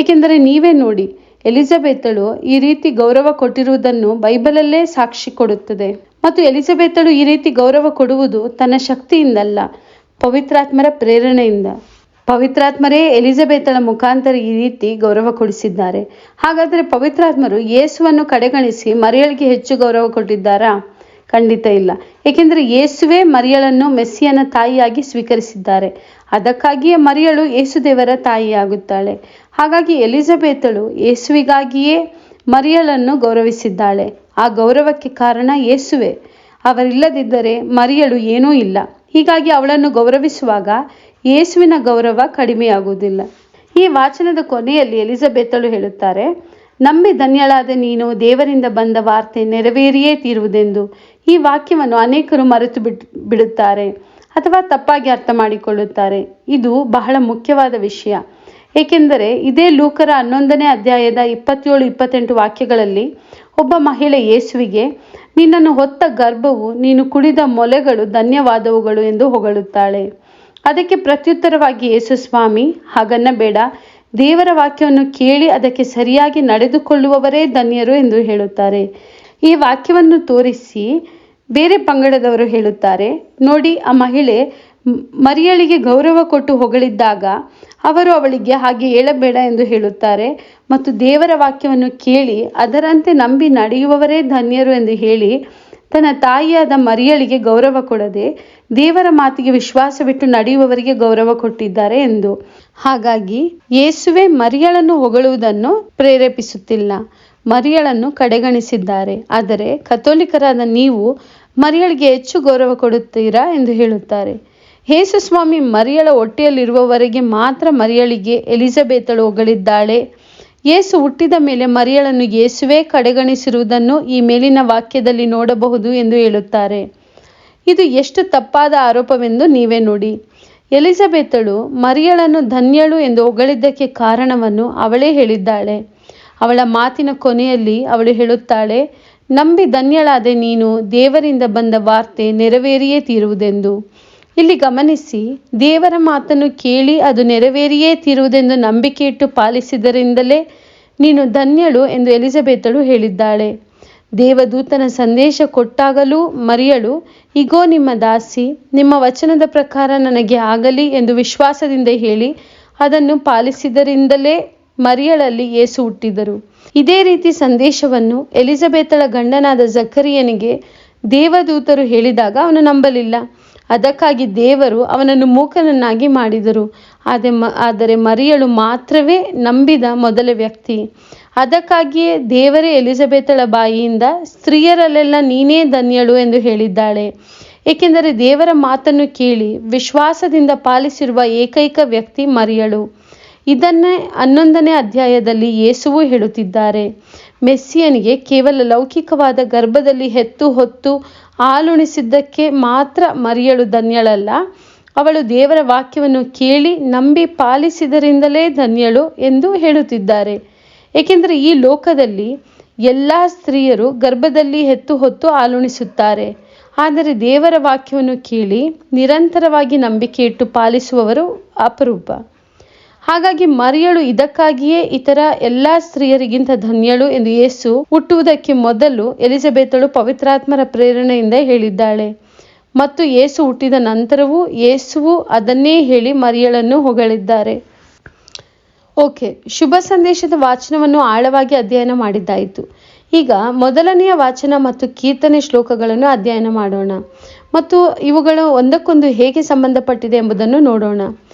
ಏಕೆಂದರೆ ನೀವೇ ನೋಡಿ, ಎಲಿಜಬೆತಳು ಈ ರೀತಿ ಗೌರವ ಕೊಟ್ಟಿರುವುದನ್ನು ಬೈಬಲಲ್ಲೇ ಸಾಕ್ಷಿ ಕೊಡುತ್ತದೆ. ಮತ್ತು ಎಲಿಜಬೆತಳು ಈ ರೀತಿ ಗೌರವ ಕೊಡುವುದು ತನ್ನ ಶಕ್ತಿಯಿಂದಲ್ಲ, ಪವಿತ್ರಾತ್ಮರ ಪ್ರೇರಣೆಯಿಂದ. ಪವಿತ್ರಾತ್ಮರೇ ಎಲಿಜಬೆತಳ ಮುಖಾಂತರ ಈ ರೀತಿ ಗೌರವ ಕೊಡಿಸಿದ್ದಾರೆ. ಹಾಗಾದರೆ ಪವಿತ್ರಾತ್ಮರು ಯೇಸುವನ್ನು ಕಡೆಗಣಿಸಿ ಮರಿಯಳಿಗೆ ಹೆಚ್ಚು ಗೌರವ ಕೊಟ್ಟಿದ್ದಾರಾ? ಖಂಡಿತ ಇಲ್ಲ. ಏಕೆಂದರೆ ಯೇಸುವೇ ಮರಿಯಳನ್ನು ಮೆಸ್ಸಿಯನ ತಾಯಿಯಾಗಿ ಸ್ವೀಕರಿಸಿದ್ದಾರೆ. ಅದಕ್ಕಾಗಿಯೇ ಮರಿಯಳು ಯೇಸುದೇವರ ತಾಯಿಯಾಗುತ್ತಾಳೆ. ಹಾಗಾಗಿ ಎಲಿಜಬೆತಳು ಯೇಸುವಿಗಾಗಿಯೇ ಮರಿಯಳನ್ನು ಗೌರವಿಸಿದ್ದಾಳೆ. ಆ ಗೌರವಕ್ಕೆ ಕಾರಣ ಯೇಸುವೆ. ಅವರಿಲ್ಲದಿದ್ದರೆ ಮರಿಯಳು ಏನೂ ಇಲ್ಲ. ಹೀಗಾಗಿ ಅವಳನ್ನು ಗೌರವಿಸುವಾಗ ಯೇಸುವಿನ ಗೌರವ ಕಡಿಮೆಯಾಗುವುದಿಲ್ಲ. ಈ ವಾಚನದ ಕೊನೆಯಲ್ಲಿ ಎಲಿಜಬೆತಳು ಹೇಳುತ್ತಾರೆ, ನಂಬಿ ಧನ್ಯಳಾದ ನೀನು, ದೇವರಿಂದ ಬಂದ ವಾರ್ತೆ ನೆರವೇರಿಯೇ ತೀರುವುದೆಂದು. ಈ ವಾಕ್ಯವನ್ನು ಅನೇಕರು ಮರೆತು ಬಿಡುತ್ತಾರೆ ಅಥವಾ ತಪ್ಪಾಗಿ ಅರ್ಥ ಮಾಡಿಕೊಳ್ಳುತ್ತಾರೆ. ಇದು ಬಹಳ ಮುಖ್ಯವಾದ ವಿಷಯ. ಏಕೆಂದರೆ ಇದೇ ಲೂಕರ 11ನೇ ಅಧ್ಯಾಯದ 27-28 ವಾಕ್ಯಗಳಲ್ಲಿ ಒಬ್ಬ ಮಹಿಳೆ ಯೇಸುವಿಗೆ, ನಿನ್ನನ್ನು ಹೊತ್ತ ಗರ್ಭವು ನೀನು ಕುಡಿದ ಮೊಲೆಗಳು ಧನ್ಯವಾದವುಗಳು ಎಂದು ಹೊಗಳುತ್ತಾಳೆ. ಅದಕ್ಕೆ ಪ್ರತ್ಯುತ್ತರವಾಗಿ ಯೇಸು, ಸ್ವಾಮಿ, ಹಾಗನ್ನಬೇಡ, ದೇವರ ವಾಕ್ಯವನ್ನು ಕೇಳಿ ಅದಕ್ಕೆ ಸರಿಯಾಗಿ ನಡೆದುಕೊಳ್ಳುವವರೇ ಧನ್ಯರು ಎಂದು ಹೇಳುತ್ತಾರೆ. ಈ ವಾಕ್ಯವನ್ನು ತೋರಿಸಿ ಬೇರೆ ಪಂಗಡದವರು ಹೇಳುತ್ತಾರೆ, ನೋಡಿ, ಆ ಮಹಿಳೆ ಮರಿಯಳಿಗೆ ಗೌರವ ಕೊಟ್ಟು ಹೊಗಳಿದ್ದಾಗ ಅವರು ಅವಳಿಗೆ ಹಾಗೆ ಹೇಳಬೇಡ ಎಂದು ಹೇಳುತ್ತಾರೆ. ಮತ್ತು ದೇವರ ವಾಕ್ಯವನ್ನು ಕೇಳಿ ಅದರಂತೆ ನಂಬಿ ನಡೆಯುವವರೇ ಧನ್ಯರು ಎಂದು ಹೇಳಿ ತನ್ನ ತಾಯಿಯಾದ ಮರಿಯಳಿಗೆ ಗೌರವ ಕೊಡದೆ ದೇವರ ಮಾತಿಗೆ ವಿಶ್ವಾಸವಿಟ್ಟು ನಡೆಯುವವರಿಗೆ ಗೌರವ ಕೊಟ್ಟಿದ್ದಾರೆ ಎಂದು. ಹಾಗಾಗಿ ಯೇಸುವೆ ಮರಿಯಳನ್ನು ಹೊಗಳುವುದನ್ನು ಪ್ರೇರೇಪಿಸುತ್ತಿಲ್ಲ, ಮರಿಯಳನ್ನು ಕಡೆಗಣಿಸಿದ್ದಾರೆ. ಆದರೆ ಕಥೋಲಿಕರಾದ ನೀವು ಮರಿಯಳಿಗೆ ಹೆಚ್ಚು ಗೌರವ ಕೊಡುತ್ತೀರಾ ಎಂದು ಹೇಳುತ್ತಾರೆ. ಯೇಸು ಸ್ವಾಮಿ ಮರಿಯಳ ಹೊಟ್ಟೆಯಲ್ಲಿರುವವರೆಗೆ ಮಾತ್ರ ಮರಿಯಳಿಗೆ ಎಲಿಜಬೆತಳು ಹೊಗಳಿದ್ದಾಳೆ. ಯೇಸು ಹುಟ್ಟಿದ ಮೇಲೆ ಮರಿಯಳನ್ನು ಯೇಸುವೇ ಕಡೆಗಣಿಸಿರುವುದನ್ನು ಈ ಮೇಲಿನ ವಾಕ್ಯದಲ್ಲಿ ನೋಡಬಹುದು ಎಂದು ಹೇಳುತ್ತಾರೆ. ಇದು ಎಷ್ಟು ತಪ್ಪಾದ ಆರೋಪವೆಂದು ನೀವೇ ನೋಡಿ. ಎಲಿಜಬೆತಳು ಮರಿಯಳನ್ನು ಧನ್ಯಳು ಎಂದು ಹೊಗಳಿದ್ದಕ್ಕೆ ಕಾರಣವನ್ನು ಅವಳೇ ಹೇಳಿದ್ದಾಳೆ. ಅವಳ ಮಾತಿನ ಕೊನೆಯಲ್ಲಿ ಅವಳು ಹೇಳುತ್ತಾಳೆ, ನಂಬಿ ಧನ್ಯಳಾದೆ ನೀನು, ದೇವರಿಂದ ಬಂದ ವಾರ್ತೆ ನೆರವೇರಿಯೇ ತೀರುವುದೆಂದು. ಇಲ್ಲಿ ಗಮನಿಸಿ, ದೇವರ ಮಾತನ್ನು ಕೇಳಿ ಅದು ನೆರವೇರಿಯೇ ತೀರುವುದೆಂದು ನಂಬಿಕೆ ಇಟ್ಟು ಪಾಲಿಸಿದರಿಂದಲೇ ನೀನು ಧನ್ಯಳು ಎಂದು ಎಲಿಜಬೆತಳು ಹೇಳಿದ್ದಾಳೆ. ದೇವದೂತನ ಸಂದೇಶ ಕೊಟ್ಟಾಗಲೂ ಮರಿಯಳು, ಇಗೋ ನಿಮ್ಮ ದಾಸಿ, ನಿಮ್ಮ ವಚನದ ಪ್ರಕಾರ ನನಗೆ ಆಗಲಿ ಎಂದು ವಿಶ್ವಾಸದಿಂದ ಹೇಳಿ ಅದನ್ನು ಪಾಲಿಸಿದರಿಂದಲೇ ಮರಿಯಳಲ್ಲಿ ಯೇಸು ಹುಟ್ಟಿದರು. ಇದೇ ರೀತಿ ಸಂದೇಶವನ್ನು ಎಲಿಜಬೆತಳ ಗಂಡನಾದ ಜಕರಿಯನಿಗೆ ದೇವದೂತರು ಹೇಳಿದಾಗ ಅವನು ನಂಬಲಿಲ್ಲ. ಅದಕ್ಕಾಗಿ ದೇವರು ಅವನನ್ನು ಮೂಕನನ್ನಾಗಿ ಮಾಡಿದರು. ಆದರೆ ಮರಿಯಳು ಮಾತ್ರವೇ ನಂಬಿದ ಮೊದಲ ವ್ಯಕ್ತಿ. ಅದಕ್ಕಾಗಿಯೇ ದೇವರೇ ಎಲಿಜಬೆತಳ ಬಾಯಿಯಿಂದ ಸ್ತ್ರೀಯರಲ್ಲೆಲ್ಲ ನೀನೇ ಧನ್ಯಳು ಎಂದು ಹೇಳಿದ್ದಾಳೆ. ಏಕೆಂದರೆ ದೇವರ ಮಾತನ್ನು ಕೇಳಿ ವಿಶ್ವಾಸದಿಂದ ಪಾಲಿಸಿರುವ ಏಕೈಕ ವ್ಯಕ್ತಿ ಮರಿಯಳು. ಇದನ್ನೇ 11ನೇ ಅಧ್ಯಾಯದಲ್ಲಿ ಯೇಸುವು ಹೇಳುತ್ತಿದ್ದಾರೆ. ಮೆಸ್ಸಿಯನಿಗೆ ಕೇವಲ ಲೌಕಿಕವಾದ ಗರ್ಭದಲ್ಲಿ ಹೆತ್ತು ಹೊತ್ತು ಹಾಲುಣಿಸಿದ್ದಕ್ಕೆ ಮಾತ್ರ ಮರಿಯಳು ಧನ್ಯಳಲ್ಲ, ಅವಳು ದೇವರ ವಾಕ್ಯವನ್ನು ಕೇಳಿ ನಂಬಿ ಪಾಲಿಸಿದರಿಂದಲೇ ಧನ್ಯಳು ಎಂದು ಹೇಳುತ್ತಿದ್ದಾರೆ. ಏಕೆಂದರೆ ಈ ಲೋಕದಲ್ಲಿ ಎಲ್ಲ ಸ್ತ್ರೀಯರು ಗರ್ಭದಲ್ಲಿ ಹೆತ್ತು ಹೊತ್ತು ಹಾಲುಣಿಸುತ್ತಾರೆ. ಆದರೆ ದೇವರ ವಾಕ್ಯವನ್ನು ಕೇಳಿ ನಿರಂತರವಾಗಿ ನಂಬಿಕೆ ಇಟ್ಟು ಪಾಲಿಸುವವರು ಅಪರೂಪ. ಹಾಗಾಗಿ ಮರಿಯಳು ಇದಕ್ಕಾಗಿಯೇ ಇತರ ಎಲ್ಲ ಸ್ತ್ರೀಯರಿಗಿಂತ ಧನ್ಯಳು ಎಂದು ಯೇಸು ಹುಟ್ಟುವುದಕ್ಕೆ ಮೊದಲು ಎಲಿಜಬೆತಳು ಪವಿತ್ರಾತ್ಮರ ಪ್ರೇರಣೆಯಿಂದ ಹೇಳಿದ್ದಾಳೆ. ಮತ್ತು ಯೇಸು ಹುಟ್ಟಿದ ನಂತರವೂ ಯೇಸುವು ಅದನ್ನೇ ಹೇಳಿ ಮರಿಯಳನ್ನು ಹೊಗಳಿದ್ದಾರೆ. ಓಕೆ, ಶುಭ ಸಂದೇಶದ ವಾಚನವನ್ನು ಆಳವಾಗಿ ಅಧ್ಯಯನ ಮಾಡಿದ್ದಾಯಿತು. ಈಗ ಮೊದಲನೆಯ ವಾಚನ ಮತ್ತು ಕೀರ್ತನೆ ಶ್ಲೋಕಗಳನ್ನು ಅಧ್ಯಯನ ಮಾಡೋಣ ಮತ್ತು ಇವುಗಳು ಒಂದಕ್ಕೊಂದು ಹೇಗೆ ಸಂಬಂಧಪಟ್ಟಿದೆ ಎಂಬುದನ್ನು ನೋಡೋಣ.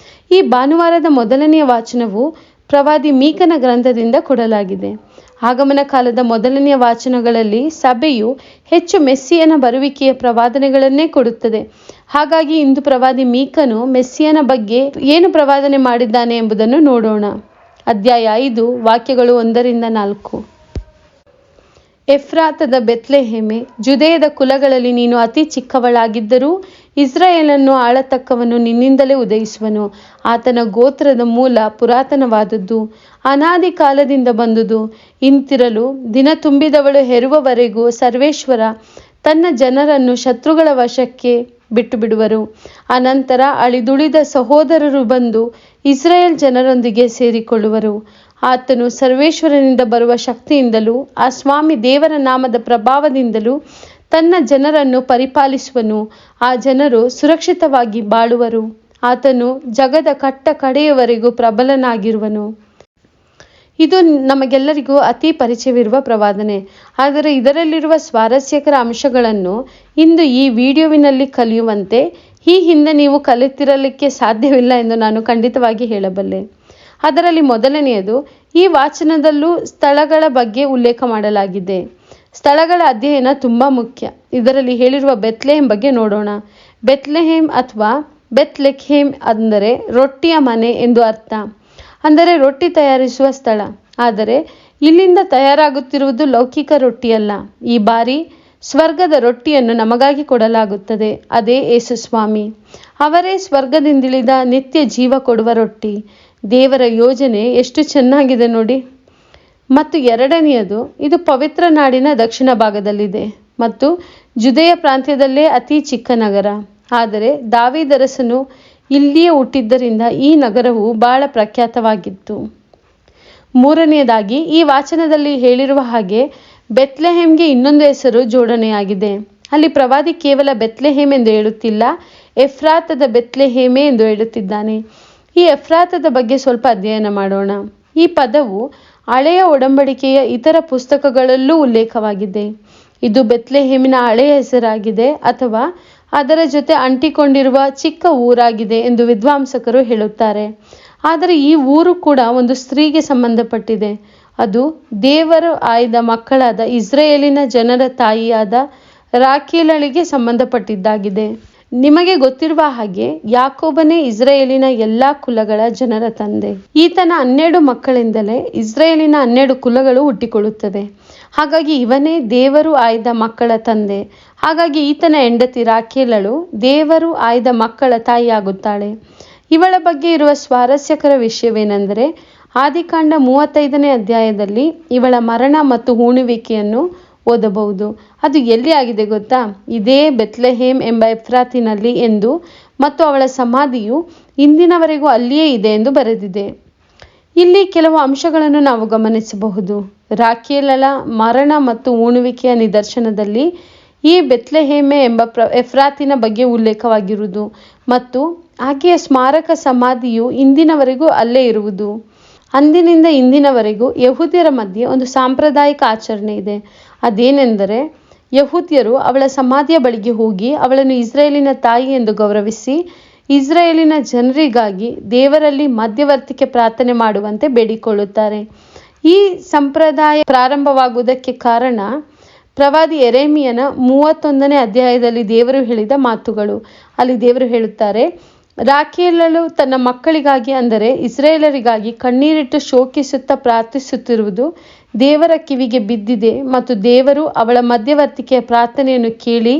ಈ ಭಾನುವಾರದ ಮೊದಲನೆಯ ವಾಚನವು ಪ್ರವಾದಿ ಮೀಕನ ಗ್ರಂಥದಿಂದ ಕೊಡಲಾಗಿದೆ. ಆಗಮನ ಕಾಲದ ಮೊದಲನೆಯ ವಾಚನಗಳಲ್ಲಿ ಸಭೆಯು ಹೆಚ್ಚು ಮೆಸ್ಸಿಯನ ಬರುವಿಕೆಯ ಪ್ರವಾದನೆಗಳನ್ನೇ ಕೊಡುತ್ತದೆ. ಹಾಗಾಗಿ ಇಂದು ಪ್ರವಾದಿ ಮೀಕನು ಮೆಸ್ಸಿಯನ ಬಗ್ಗೆ ಏನು ಪ್ರವಾದನೆ ಮಾಡಿದ್ದಾನೆ ಎಂಬುದನ್ನು ನೋಡೋಣ. ಅಧ್ಯಾಯ 5 ವಾಕ್ಯಗಳು 1-4. ಎಫ್ರಾತದ ಬೆತ್ಲೆಹೇಮೆ, ಜುದೇಯದ ಕುಲಗಳಲ್ಲಿ ನೀನು ಅತಿ ಚಿಕ್ಕವಳಾಗಿದ್ದರೂ ಇಸ್ರಾಯೇಲನ್ನು ಆಳತಕ್ಕವನು ನಿನ್ನಿಂದಲೇ ಉದಯಿಸುವನು. ಆತನ ಗೋತ್ರದ ಮೂಲ ಪುರಾತನವಾದದ್ದು, ಅನಾದಿ ಕಾಲದಿಂದ ಬಂದುದು. ಇಂತಿರಲು ದಿನ ತುಂಬಿದವಳು ಹೆರುವವರೆಗೂ ಸರ್ವೇಶ್ವರ ತನ್ನ ಜನರನ್ನು ಶತ್ರುಗಳ ವಶಕ್ಕೆ ಬಿಟ್ಟು ಬಿಡುವರು. ಅನಂತರ ಅಳಿದುಳಿದ ಸಹೋದರರು ಬಂದು ಇಸ್ರಾಯೇಲ್ ಜನರೊಂದಿಗೆ ಸೇರಿಕೊಳ್ಳುವರು. ಆತನು ಸರ್ವೇಶ್ವರನಿಂದ ಬರುವ ಶಕ್ತಿಯಿಂದಲೂ ಆ ಸ್ವಾಮಿ ದೇವರ ನಾಮದ ಪ್ರಭಾವದಿಂದಲೂ ತನ್ನ ಜನರನ್ನು ಪರಿಪಾಲಿಸುವನು. ಆ ಜನರು ಸುರಕ್ಷಿತವಾಗಿ ಬಾಳುವರು. ಆತನು ಜಗದ ಕಟ್ಟ ಕಡೆಯವರೆಗೂ ಪ್ರಬಲನಾಗಿರುವನು. ಇದು ನಮಗೆಲ್ಲರಿಗೂ ಅತಿ ಪರಿಚಯವಿರುವ ಪ್ರವಾದನೆ. ಆದರೆ ಇದರಲ್ಲಿರುವ ಸ್ವಾರಸ್ಯಕರ ಅಂಶಗಳನ್ನು ಇಂದು ಈ ವಿಡಿಯೋವಿನಲ್ಲಿ ಕಲಿಯುವಂತೆ ಈ ಹಿಂದೆ ನೀವು ಕಲಿತಿರಲಿಕ್ಕೆ ಸಾಧ್ಯವಿಲ್ಲ ಎಂದು ನಾನು ಖಂಡಿತವಾಗಿ ಹೇಳಬಲ್ಲೆ. ಅದರಲ್ಲಿ ಮೊದಲನೆಯದು, ಈ ವಾಚನದಲ್ಲೂ ಸ್ಥಳಗಳ ಬಗ್ಗೆ ಉಲ್ಲೇಖ ಮಾಡಲಾಗಿದೆ. ಸ್ಥಳಗಳ ಅಧ್ಯಯನ ತುಂಬ ಮುಖ್ಯ. ಇದರಲ್ಲಿ ಹೇಳಿರುವ ಬೆತ್ಲೆಹೇಮ್ ಬಗ್ಗೆ ನೋಡೋಣ. ಬೆತ್ಲೆಹೇಮ್ ಅಥವಾ ಬೆತ್ಲೆಹೇಮ್ ಅಂದರೆ ರೊಟ್ಟಿಯ ಮನೆ ಎಂದು ಅರ್ಥ. ಅಂದರೆ ರೊಟ್ಟಿ ತಯಾರಿಸುವ ಸ್ಥಳ. ಆದರೆ ಇಲ್ಲಿಂದ ತಯಾರಾಗುತ್ತಿರುವುದು ಲೌಕಿಕ ರೊಟ್ಟಿಯಲ್ಲ. ಈ ಬಾರಿ ಸ್ವರ್ಗದ ರೊಟ್ಟಿಯನ್ನು ನಮಗಾಗಿ ಕೊಡಲಾಗುತ್ತದೆ. ಅದೇ ಯೇಸು ಸ್ವಾಮಿ. ಅವರೇ ಸ್ವರ್ಗದಿಂದಿಳಿದ ನಿತ್ಯ ಜೀವ ಕೊಡುವ ರೊಟ್ಟಿ. ದೇವರ ಯೋಜನೆ ಎಷ್ಟು ಚೆನ್ನಾಗಿದೆ ನೋಡಿ. ಮತ್ತು ಎರಡನೆಯದು, ಇದು ಪವಿತ್ರ ನಾಡಿನ ದಕ್ಷಿಣ ಭಾಗದಲ್ಲಿದೆ ಮತ್ತು ಜುದೇಯ ಪ್ರಾಂತ್ಯದಲ್ಲೇ ಅತಿ ಚಿಕ್ಕ ನಗರ. ಆದರೆ ದಾವೀದರಸನು ಇಲ್ಲಿಯೇ ಹುಟ್ಟಿದ್ದರಿಂದ ಈ ನಗರವು ಬಹಳ ಪ್ರಖ್ಯಾತವಾಗಿತ್ತು. ಮೂರನೆಯದಾಗಿ, ಈ ವಾಚನದಲ್ಲಿ ಹೇಳಿರುವ ಹಾಗೆ ಬೆತ್ಲೆಹೇಮ್ಗೆ ಇನ್ನೊಂದು ಹೆಸರು ಜೋಡಣೆಯಾಗಿದೆ. ಅಲ್ಲಿ ಪ್ರವಾದಿ ಕೇವಲ ಬೆತ್ಲೆಹೇಮ್ ಎಂದು ಹೇಳುತ್ತಿಲ್ಲ, ಎಫ್ರಾತದ ಬೆತ್ಲೆಹೇಮೆ ಎಂದು ಹೇಳುತ್ತಿದ್ದಾನೆ. ಈ ಎಫ್ರಾತದ ಬಗ್ಗೆ ಸ್ವಲ್ಪ ಅಧ್ಯಯನ ಮಾಡೋಣ. ಈ ಪದವು ಹಳೆಯ ಒಡಂಬಡಿಕೆಯ ಇತರ ಪುಸ್ತಕಗಳಲ್ಲೂ ಉಲ್ಲೇಖವಾಗಿದೆ. ಇದು ಬೆತ್ಲೆಹೇಮಿನ ಹಳೆಯ ಹೆಸರಾಗಿದೆ ಅಥವಾ ಅದರ ಜೊತೆ ಅಂಟಿಕೊಂಡಿರುವ ಚಿಕ್ಕ ಊರಾಗಿದೆ ಎಂದು ವಿದ್ವಾಂಸಕರು ಹೇಳುತ್ತಾರೆ. ಆದರೆ ಈ ಊರು ಕೂಡ ಒಂದು ಸ್ತ್ರೀಗೆ ಸಂಬಂಧಪಟ್ಟಿದೆ. ಅದು ದೇವರು ಆಯ್ದ ಮಕ್ಕಳಾದ ಇಸ್ರಾಯೇಲಿನ ಜನರ ತಾಯಿಯಾದ ರಾಕೇಲಳಿಗೆ ಸಂಬಂಧಪಟ್ಟಿದ್ದಾಗಿದೆ. ನಿಮಗೆ ಗೊತ್ತಿರುವ ಹಾಗೆ ಯಾಕೋಬನೇ ಇಸ್ರಾಯೇಲಿನ ಎಲ್ಲಾ ಕುಲಗಳ ಜನರ ತಂದೆ. ಈತನ 12 ಮಕ್ಕಳಿಂದಲೇ ಇಸ್ರಾಯೇಲಿನ 12 ಕುಲಗಳು ಹುಟ್ಟಿಕೊಳ್ಳುತ್ತದೆ. ಹಾಗಾಗಿ ಇವನೇ ದೇವರು ಆಯ್ದ ಮಕ್ಕಳ ತಂದೆ. ಹಾಗಾಗಿ ಈತನ ಹೆಂಡತಿ ರಾಕೇಲಳು ದೇವರು ಆಯ್ದ ಮಕ್ಕಳ ತಾಯಿಯಾಗುತ್ತಾಳೆ. ಇವಳ ಬಗ್ಗೆ ಇರುವ ಸ್ವಾರಸ್ಯಕರ ವಿಷಯವೇನೆಂದರೆ, ಆದಿಕಾಂಡ 35ನೇ ಅಧ್ಯಾಯದಲ್ಲಿ ಇವಳ ಮರಣ ಮತ್ತು ಹೂಣುವಿಕೆಯನ್ನು ಓದಬಹುದು. ಅದು ಎಲ್ಲಿ ಆಗಿದೆ ಗೊತ್ತಾ? ಇದೇ ಬೆತ್ಲೆಹೇಮ್ ಎಂಬ ಎಫ್ರಾತಿನಲ್ಲಿ ಎಂದು, ಮತ್ತು ಅವಳ ಸಮಾಧಿಯು ಇಂದಿನವರೆಗೂ ಅಲ್ಲಿಯೇ ಇದೆ ಎಂದು ಬರೆದಿದೆ. ಇಲ್ಲಿ ಕೆಲವು ಅಂಶಗಳನ್ನು ನಾವು ಗಮನಿಸಬಹುದು. ರಾಕೇಲಳ ಮರಣ ಮತ್ತು ಹೂಣುವಿಕೆಯ ನಿದರ್ಶನದಲ್ಲಿ ಈ ಬೆತ್ಲೆಹೇಮೆ ಎಂಬ ಎಫ್ರಾತಿನ ಬಗ್ಗೆ ಉಲ್ಲೇಖವಾಗಿರುವುದು ಮತ್ತು ಆಕೆಯ ಸ್ಮಾರಕ ಸಮಾಧಿಯು ಇಂದಿನವರೆಗೂ ಅಲ್ಲೇ ಇರುವುದು. ಅಂದಿನಿಂದ ಇಂದಿನವರೆಗೂ ಯಹೂದ್ಯರ ಮಧ್ಯೆ ಒಂದು ಸಾಂಪ್ರದಾಯಿಕ ಆಚರಣೆ ಇದೆ. ಅದೇನೆಂದರೆ, ಯಹೂದ್ಯರು ಅವಳ ಸಮಾಧಿಯ ಬಳಿಗೆ ಹೋಗಿ ಅವಳನ್ನು ಇಸ್ರಾಯೇಲಿನ ತಾಯಿ ಎಂದು ಗೌರವಿಸಿ ಇಸ್ರಾಯೇಲಿನ ಜನರಿಗಾಗಿ ದೇವರಲ್ಲಿ ಮಧ್ಯವರ್ತಿಕೆ ಪ್ರಾರ್ಥನೆ ಮಾಡುವಂತೆ ಬೇಡಿಕೊಳ್ಳುತ್ತಾರೆ. ಈ ಸಂಪ್ರದಾಯ ಪ್ರಾರಂಭವಾಗುವುದಕ್ಕೆ ಕಾರಣ ಪ್ರವಾದಿ ಯೆರೆಮೀಯನ 31ನೇ ಅಧ್ಯಾಯದಲ್ಲಿ ದೇವರು ಹೇಳಿದ ಮಾತುಗಳು. ಅಲ್ಲಿ ದೇವರು ಹೇಳುತ್ತಾರೆ, ರಾಕೇಲಳು ತನ್ನ ಮಕ್ಕಳಿಗಾಗಿ ಅಂದರೆ ಇಸ್ರಾಯೇಲರಿಗಾಗಿ ಕಣ್ಣೀರಿಟ್ಟು ಶೋಕಿಸುತ್ತಾ ಪ್ರಾರ್ಥಿಸುತ್ತಿರುವುದು ದೇವರ ಕಿವಿಗೆ ಬಿದ್ದಿದೆ ಮತ್ತು ದೇವರು ಅವಳ ಮಧ್ಯವರ್ತಿಕೆಯ ಪ್ರಾರ್ಥನೆಯನ್ನು ಕೇಳಿ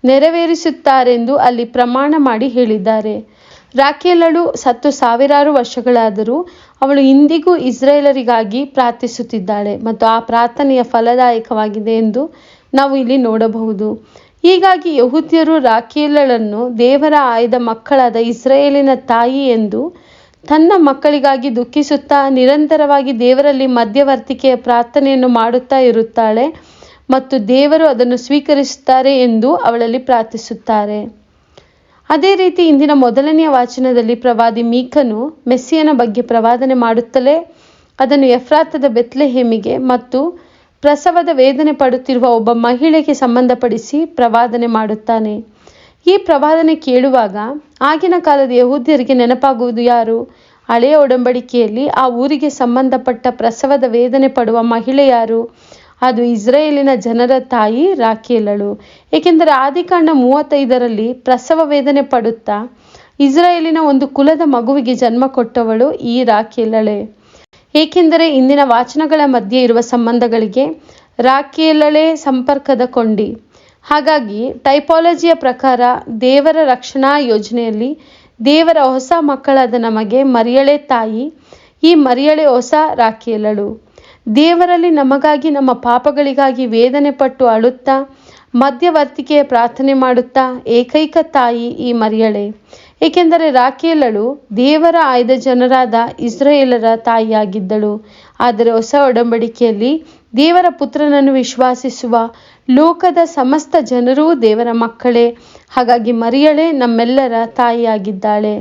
ನೆರವೇರಿಸುತ್ತಾರೆಂದು ಅಲ್ಲಿ ಪ್ರಮಾಣ ಮಾಡಿ ಹೇಳಿದ್ದಾರೆ. ರಾಕೇಲಳು ಸತ್ತು ಸಾವಿರಾರು ವರ್ಷಗಳಾದರೂ ಅವಳು ಇಂದಿಗೂ ಇಸ್ರಾಯೇಲರಿಗಾಗಿ ಪ್ರಾರ್ಥಿಸುತ್ತಿದ್ದಾಳೆ ಮತ್ತು ಆ ಪ್ರಾರ್ಥನೆಯ ಫಲದಾಯಕವಾಗಿದೆ ಎಂದು ನಾವು ಇಲ್ಲಿ ನೋಡಬಹುದು. ಹೀಗಾಗಿ ಯಹೂದ್ಯರು ರಾಕೇಲಳನ್ನು ದೇವರ ಆಯ್ದ ಮಕ್ಕಳಾದ ಇಸ್ರಾಯೇಲಿನ ತಾಯಿ ಎಂದು ತನ್ನ ಮಕ್ಕಳಿಗಾಗಿ ದುಃಖಿಸುತ್ತಾ ನಿರಂತರವಾಗಿ ದೇವರಲ್ಲಿ ಮಧ್ಯವರ್ತಿಕೆಯ ಪ್ರಾರ್ಥನೆಯನ್ನು ಮಾಡುತ್ತಾ ಇರುತ್ತಾಳೆ ಮತ್ತು ದೇವರು ಅದನ್ನು ಸ್ವೀಕರಿಸುತ್ತಾರೆ ಎಂದು ಅವಳಲ್ಲಿ ಪ್ರಾರ್ಥಿಸುತ್ತಾರೆ. ಅದೇ ರೀತಿ ಇಂದಿನ ಮೊದಲನೆಯ ವಾಚನದಲ್ಲಿ ಪ್ರವಾದಿ ಮೀಕನು ಮೆಸ್ಸಿಯನ ಬಗ್ಗೆ ಪ್ರವಾದನೆ ಮಾಡುತ್ತಲೇ ಅದನ್ನು ಎಫ್ರಾತದ ಬೆತ್ಲೆಹೇಮಿಗೆ ಮತ್ತು ಪ್ರಸವದ ವೇದನೆ ಪಡುತ್ತಿರುವ ಒಬ್ಬ ಮಹಿಳೆಗೆ ಸಂಬಂಧಪಡಿಸಿ ಪ್ರವಾದನೆ ಮಾಡುತ್ತಾನೆ. ಈ ಪ್ರವಾದನೆ ಕೇಳುವಾಗ ಆಗಿನ ಕಾಲದ ಯಹೂದ್ಯರಿಗೆ ನೆನಪಾಗುವುದು ಯಾರು? ಹಳೆಯ ಒಡಂಬಡಿಕೆಯಲ್ಲಿ ಆ ಊರಿಗೆ ಸಂಬಂಧಪಟ್ಟ ಪ್ರಸವದ ವೇದನೆ ಪಡುವ ಮಹಿಳೆ ಯಾರು? ಅದು ಇಸ್ರಾಯೇಲಿನ ಜನರ ತಾಯಿ ರಾಕೇಲಳು. ಏಕೆಂದರೆ ಆದಿಕಾಂಡ 35ರಲ್ಲಿ ಪ್ರಸವ ವೇದನೆ ಪಡುತ್ತಾ ಇಸ್ರಾಯೇಲಿನ ಒಂದು ಕುಲದ ಮಗುವಿಗೆ ಜನ್ಮ ಕೊಟ್ಟವಳು ಈ ರಾಕೇಲಳೆ. ಏಕೆಂದರೆ ಇಂದಿನ ವಾಚನಗಳ ಮಧ್ಯೆ ಇರುವ ಸಂಬಂಧಗಳಿಗೆ ರಾಕೇಲಳೆ ಸಂಪರ್ಕದ ಕೊಂಡಿ. ಹಾಗಾಗಿ ಟೈಪಾಲಜಿಯ ಪ್ರಕಾರ ದೇವರ ರಕ್ಷಣಾ ಯೋಜನೆಯಲ್ಲಿ ದೇವರ ಹೊಸ ಮಕ್ಕಳಾದ ನಮಗೆ ಮರಿಯಳೆ ತಾಯಿ. ಈ ಮರಿಯಳೆ ಹೊಸ ರಾಕೇಲಳು. ದೇವರಲ್ಲಿ ನಮಗಾಗಿ ನಮ್ಮ ಪಾಪಗಳಿಗಾಗಿ ವೇದನೆ ಪಟ್ಟು ಅಳುತ್ತಾ ಮಧ್ಯವರ್ತಿಕೆಯ ಪ್ರಾರ್ಥನೆ ಮಾಡುತ್ತಾ ಏಕೈಕ ತಾಯಿ ಈ ಮರಿಯಳೆ. ಏಕೆಂದರೆ ರಾಕೇಲಳು ದೇವರ ಆಯ್ದ ಜನರಾದ ಇಸ್ರಾಯೇಲರ ತಾಯಿಯಾಗಿದ್ದಳು. ಆದರೆ ಹೊಸ ಒಡಂಬಡಿಕೆಯಲ್ಲಿ ದೇವರ ಪುತ್ರನನ್ನು ವಿಶ್ವಾಸಿಸುವ ಲೋಕದ ಸಮಸ್ತ ಜನರೂ ದೇವರ ಮಕ್ಕಳೇ. ಹಾಗಾಗಿ ಮರಿಯಳೆ ನಮ್ಮೆಲ್ಲರ ತಾಯಿಯಾಗಿದ್ದಾಳೆ.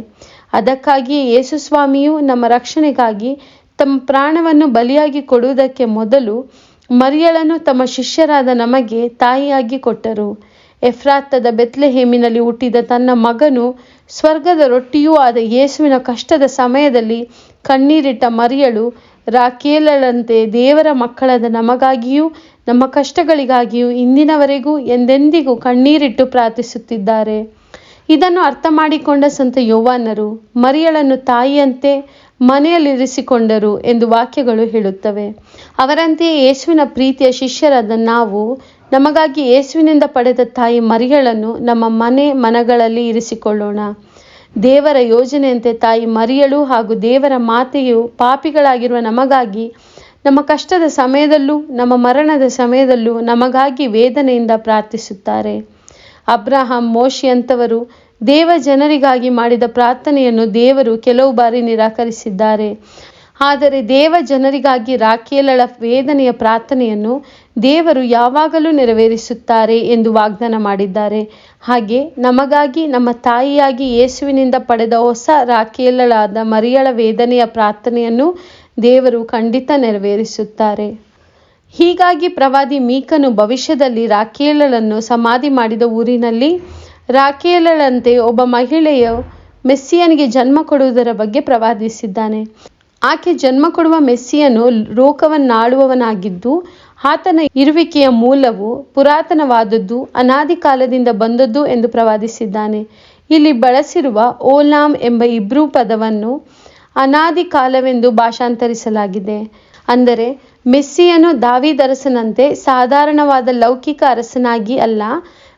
ಅದಕ್ಕಾಗಿಯೇ ಯೇಸುಸ್ವಾಮಿಯು ನಮ್ಮ ರಕ್ಷಣೆಗಾಗಿ ತಮ್ಮ ಪ್ರಾಣವನ್ನು ಬಲಿಯಾಗಿ ಕೊಡುವುದಕ್ಕೆ ಮೊದಲು ಮರಿಯಳನ್ನು ತಮ್ಮ ಶಿಷ್ಯರಾದ ನಮಗೆ ತಾಯಿಯಾಗಿ ಕೊಟ್ಟರು. ಎಫ್ರಾತದ ಬೆತ್ಲೆಹೇಮಿನಲ್ಲಿ ಹುಟ್ಟಿದ ತನ್ನ ಮಗನು ಸ್ವರ್ಗದ ರೊಟ್ಟಿಯೂ ಆದ ಯೇಸುವಿನ ಕಷ್ಟದ ಸಮಯದಲ್ಲಿ ಕಣ್ಣೀರಿಟ್ಟ ಮರಿಯಳು ರಾಕೇಲಳಂತೆ ದೇವರ ಮಕ್ಕಳಾದ ನಮಗಾಗಿಯೂ ನಮ್ಮ ಕಷ್ಟಗಳಿಗಾಗಿಯೂ ಇಂದಿನವರೆಗೂ ಎಂದೆಂದಿಗೂ ಕಣ್ಣೀರಿಟ್ಟು ಪ್ರಾರ್ಥಿಸುತ್ತಿದ್ದಾರೆ. ಇದನ್ನು ಅರ್ಥ ಮಾಡಿಕೊಂಡ ಸಂತ ಯೋವಾನರು ಮರಿಯಳನ್ನು ತಾಯಿಯಂತೆ ಮನೆಯಲ್ಲಿರಿಸಿಕೊಂಡರು ಎಂದು ವಾಕ್ಯಗಳು ಹೇಳುತ್ತವೆ. ಅವರಂತೆಯೇ ಯೇಸುವಿನ ಪ್ರೀತಿಯ ಶಿಷ್ಯರಾದ ನಾವು ನಮಗಾಗಿ ಯೇಸುವಿನಿಂದ ಪಡೆದ ತಾಯಿ ಮರಿಯಳನ್ನು ನಮ್ಮ ಮನಗಳಲ್ಲಿ ಇರಿಸಿಕೊಳ್ಳೋಣ. ದೇವರ ಯೋಜನೆಯಂತೆ ತಾಯಿ ಮರಿಯಳು ಹಾಗೂ ದೇವರ ಮಾತೆಯು ಪಾಪಿಗಳಾಗಿರುವ ನಮಗಾಗಿ ನಮ್ಮ ಕಷ್ಟದ ಸಮಯದಲ್ಲೂ ನಮ್ಮ ಮರಣದ ಸಮಯದಲ್ಲೂ ನಮಗಾಗಿ ವೇದನೆಯಿಂದ ಪ್ರಾರ್ಥಿಸುತ್ತಾರೆ. ಅಬ್ರಹಾಂ, ಮೋಶೆಯಂಥವರು ದೇವ ಜನರಿಗಾಗಿ ಮಾಡಿದ ಪ್ರಾರ್ಥನೆಯನ್ನು ದೇವರು ಕೆಲವು ಬಾರಿ ನಿರಾಕರಿಸಿದ್ದಾರೆ. ಆದರೆ ದೇವ ಜನರಿಗಾಗಿ ರಾಕೇಲಳ ವೇದನೆಯ ಪ್ರಾರ್ಥನೆಯನ್ನು ದೇವರು ಯಾವಾಗಲೂ ನೆರವೇರಿಸುತ್ತಾರೆ ಎಂದು ವಾಗ್ದಾನ ಮಾಡಿದ್ದಾರೆ. ಹಾಗೆ ನಮಗಾಗಿ ನಮ್ಮ ತಾಯಿಯಾಗಿ ಯೇಸುವಿನಿಂದ ಪಡೆದ ಹೊಸ ರಾಖೇಲಳಾದ ಮರಿಯಳ ವೇದನೆಯ ಪ್ರಾರ್ಥನೆಯನ್ನು ದೇವರು ಖಂಡಿತ ನೆರವೇರಿಸುತ್ತಾರೆ. ಹೀಗಾಗಿ ಪ್ರವಾದಿ ಮೀಕನು ಭವಿಷ್ಯದಲ್ಲಿ ರಾಖೇಲಳನ್ನು ಸಮಾಧಿ ಮಾಡಿದ ಊರಿನಲ್ಲಿ ರಾಖೇಲಳಂತೆ ಒಬ್ಬ ಮಹಿಳೆಯು ಮೆಸ್ಸಿಯನಿಗೆ ಜನ್ಮ ಕೊಡುವುದರ ಬಗ್ಗೆ ಪ್ರವಾದಿಸಿದ್ದಾನೆ. ಆಕೆ ಜನ್ಮ ಕೊಡುವ ಮೆಸ್ಸಿಯನು ಲೋಕವನ್ನಾಳುವವನಾಗಿದ್ದು, ಆತನ ಇರುವಿಕೆಯ ಮೂಲವು ಪುರಾತನವಾದದ್ದು, ಅನಾದಿ ಕಾಲದಿಂದ ಬಂದದ್ದು ಎಂದು ಪ್ರವಾದಿಸಿದ್ದಾನೆ. ಇಲ್ಲಿ ಬಳಸಿರುವ ಓಲಾಮ್ ಎಂಬ ಇಬ್ರೂ ಪದವನ್ನು ಅನಾದಿ ಕಾಲವೆಂದು ಭಾಷಾಂತರಿಸಲಾಗಿದೆ. ಅಂದರೆ ಮೆಸ್ಸಿಯನು ದಾವೀದ ಅರಸನಂತೆ ಸಾಧಾರಣವಾದ ಲೌಕಿಕ ಅರಸನಾಗಿ ಅಲ್ಲ,